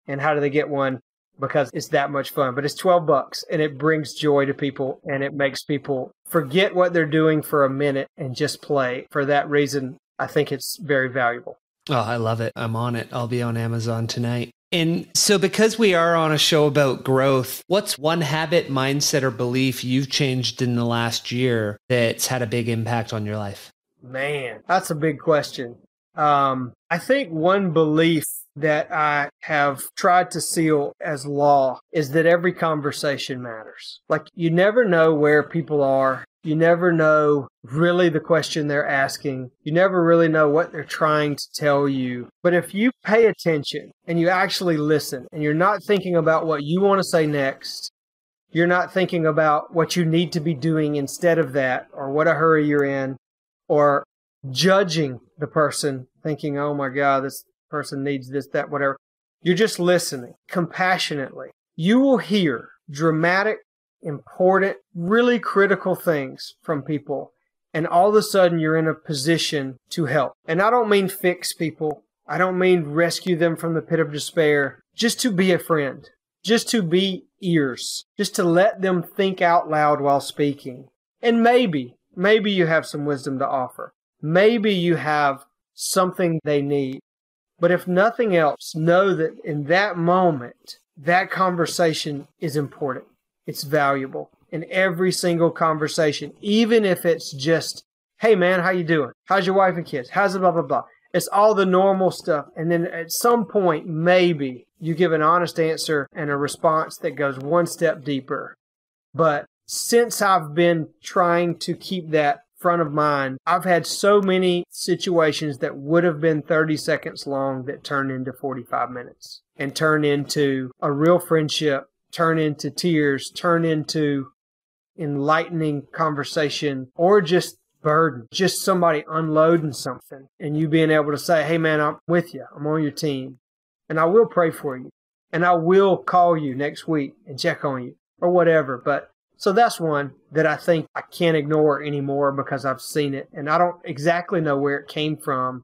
And how do they get one? because it's that much fun. But it's $12 and it brings joy to people and it makes people forget what they're doing for a minute and just play. For that reason, I think it's very valuable. Oh, I love it. I'm on it. I'll be on Amazon tonight. And so because we are on a show about growth, what's one habit, mindset, or belief you've changed in the last year that's had a big impact on your life? Man, that's a big question. I think one belief that I have tried to seal as law is that every conversation matters. Like, you never know where people are. You never know really the question they're asking. You never really know what they're trying to tell you. But if you pay attention and you actually listen and you're not thinking about what you want to say next, you're not thinking about what you need to be doing instead of that, or what a hurry you're in, or judging the person, thinking, oh my God, this person needs this, that, whatever. You're just listening compassionately. You will hear dramatic, important, really critical things from people. And all of a sudden you're in a position to help. And I don't mean fix people. I don't mean rescue them from the pit of despair. Just to be a friend. Just to be ears. Just to let them think out loud while speaking. And maybe you have some wisdom to offer. Maybe you have something they need. But if nothing else, know that in that moment, that conversation is important. It's valuable. In every single conversation, even if it's just, hey man, how you doing? How's your wife and kids? How's the blah, blah, blah? It's all the normal stuff. And then at some point, maybe you give an honest answer and a response that goes one step deeper. But since I've been trying to keep that front of mind, I've had so many situations that would have been 30 seconds long that turn into 45 minutes and turn into a real friendship, turn into tears, turn into enlightening conversation, or just burden, just somebody unloading something and you being able to say, hey man, I'm with you. I'm on your team and I will pray for you and I will call you next week and check on you or whatever. But so that's one that I think I can't ignore anymore because I've seen it and I don't exactly know where it came from.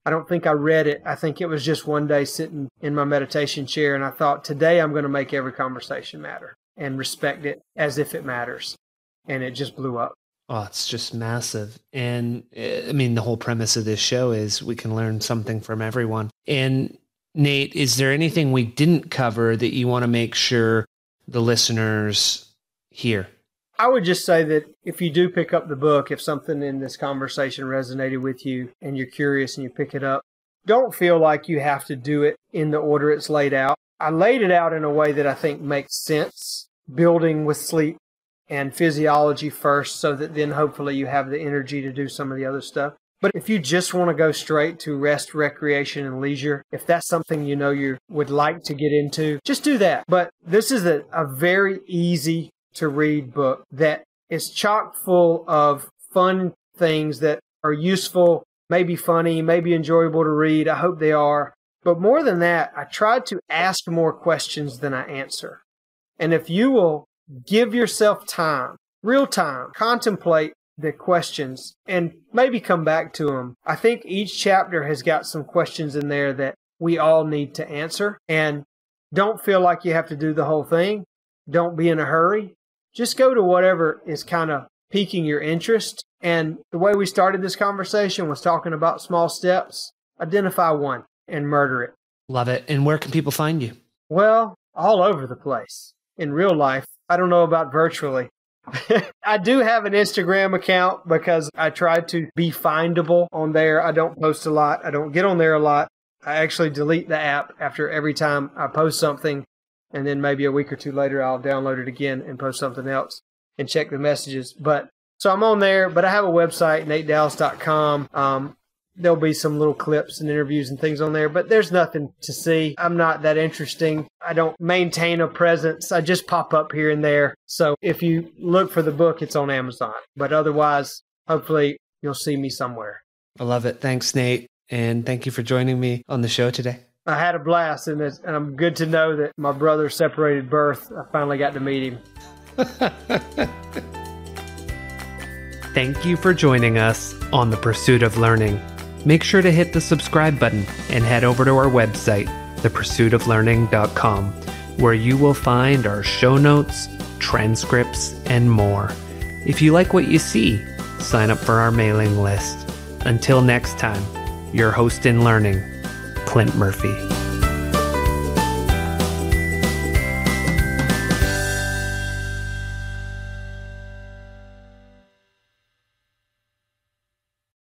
I don't think I read it. I think it was just one day sitting in my meditation chair and I thought, today I'm going to make every conversation matter and respect it as if it matters. And it just blew up. Oh, it's just massive. And I mean, the whole premise of this show is we can learn something from everyone. And Nate, is there anything we didn't cover that you want to make sure the listeners hear? I would just say that if you do pick up the book, if something in this conversation resonated with you and you're curious and you pick it up, don't feel like you have to do it in the order it's laid out. I laid it out in a way that I think makes sense, building with sleep and physiology first, so that then hopefully you have the energy to do some of the other stuff. But if you just want to go straight to rest, recreation, and leisure, if that's something you know you would like to get into, just do that. But this is a very easy to read book that is chock full of fun things that are useful, maybe funny, maybe enjoyable to read. I hope they are. But more than that, I tried to ask more questions than I answer. And if you will give yourself time, real time, contemplate the questions and maybe come back to them. I think each chapter has got some questions in there that we all need to answer. And don't feel like you have to do the whole thing. Don't be in a hurry. Just go to whatever is kind of piquing your interest. And the way we started this conversation was talking about small steps. Identify one and murder it. Love it. And where can people find you? Well, all over the place. In real life, I don't know about virtually. I do have an Instagram account because I try to be findable on there. I don't post a lot. I don't get on there a lot. I actually delete the app after every time I post something. And then maybe a week or two later, I'll download it again and post something else and check the messages. But so I'm on there, but I have a website, natedallas.com. There'll be some little clips and interviews and things on there, but there's nothing to see. I'm not that interesting. I don't maintain a presence. I just pop up here and there. So if you look for the book, it's on Amazon. But otherwise, hopefully you'll see me somewhere. I love it. Thanks, Nate. And thank you for joining me on the show today. I had a blast, and I'm good to know that my brother separated birth. I finally got to meet him. Thank you for joining us on The Pursuit of Learning. Make sure to hit the subscribe button and head over to our website, thepursuitoflearning.com, where you will find our show notes, transcripts, and more. If you like what you see, sign up for our mailing list. Until next time, your host in learning, Clint Murphy.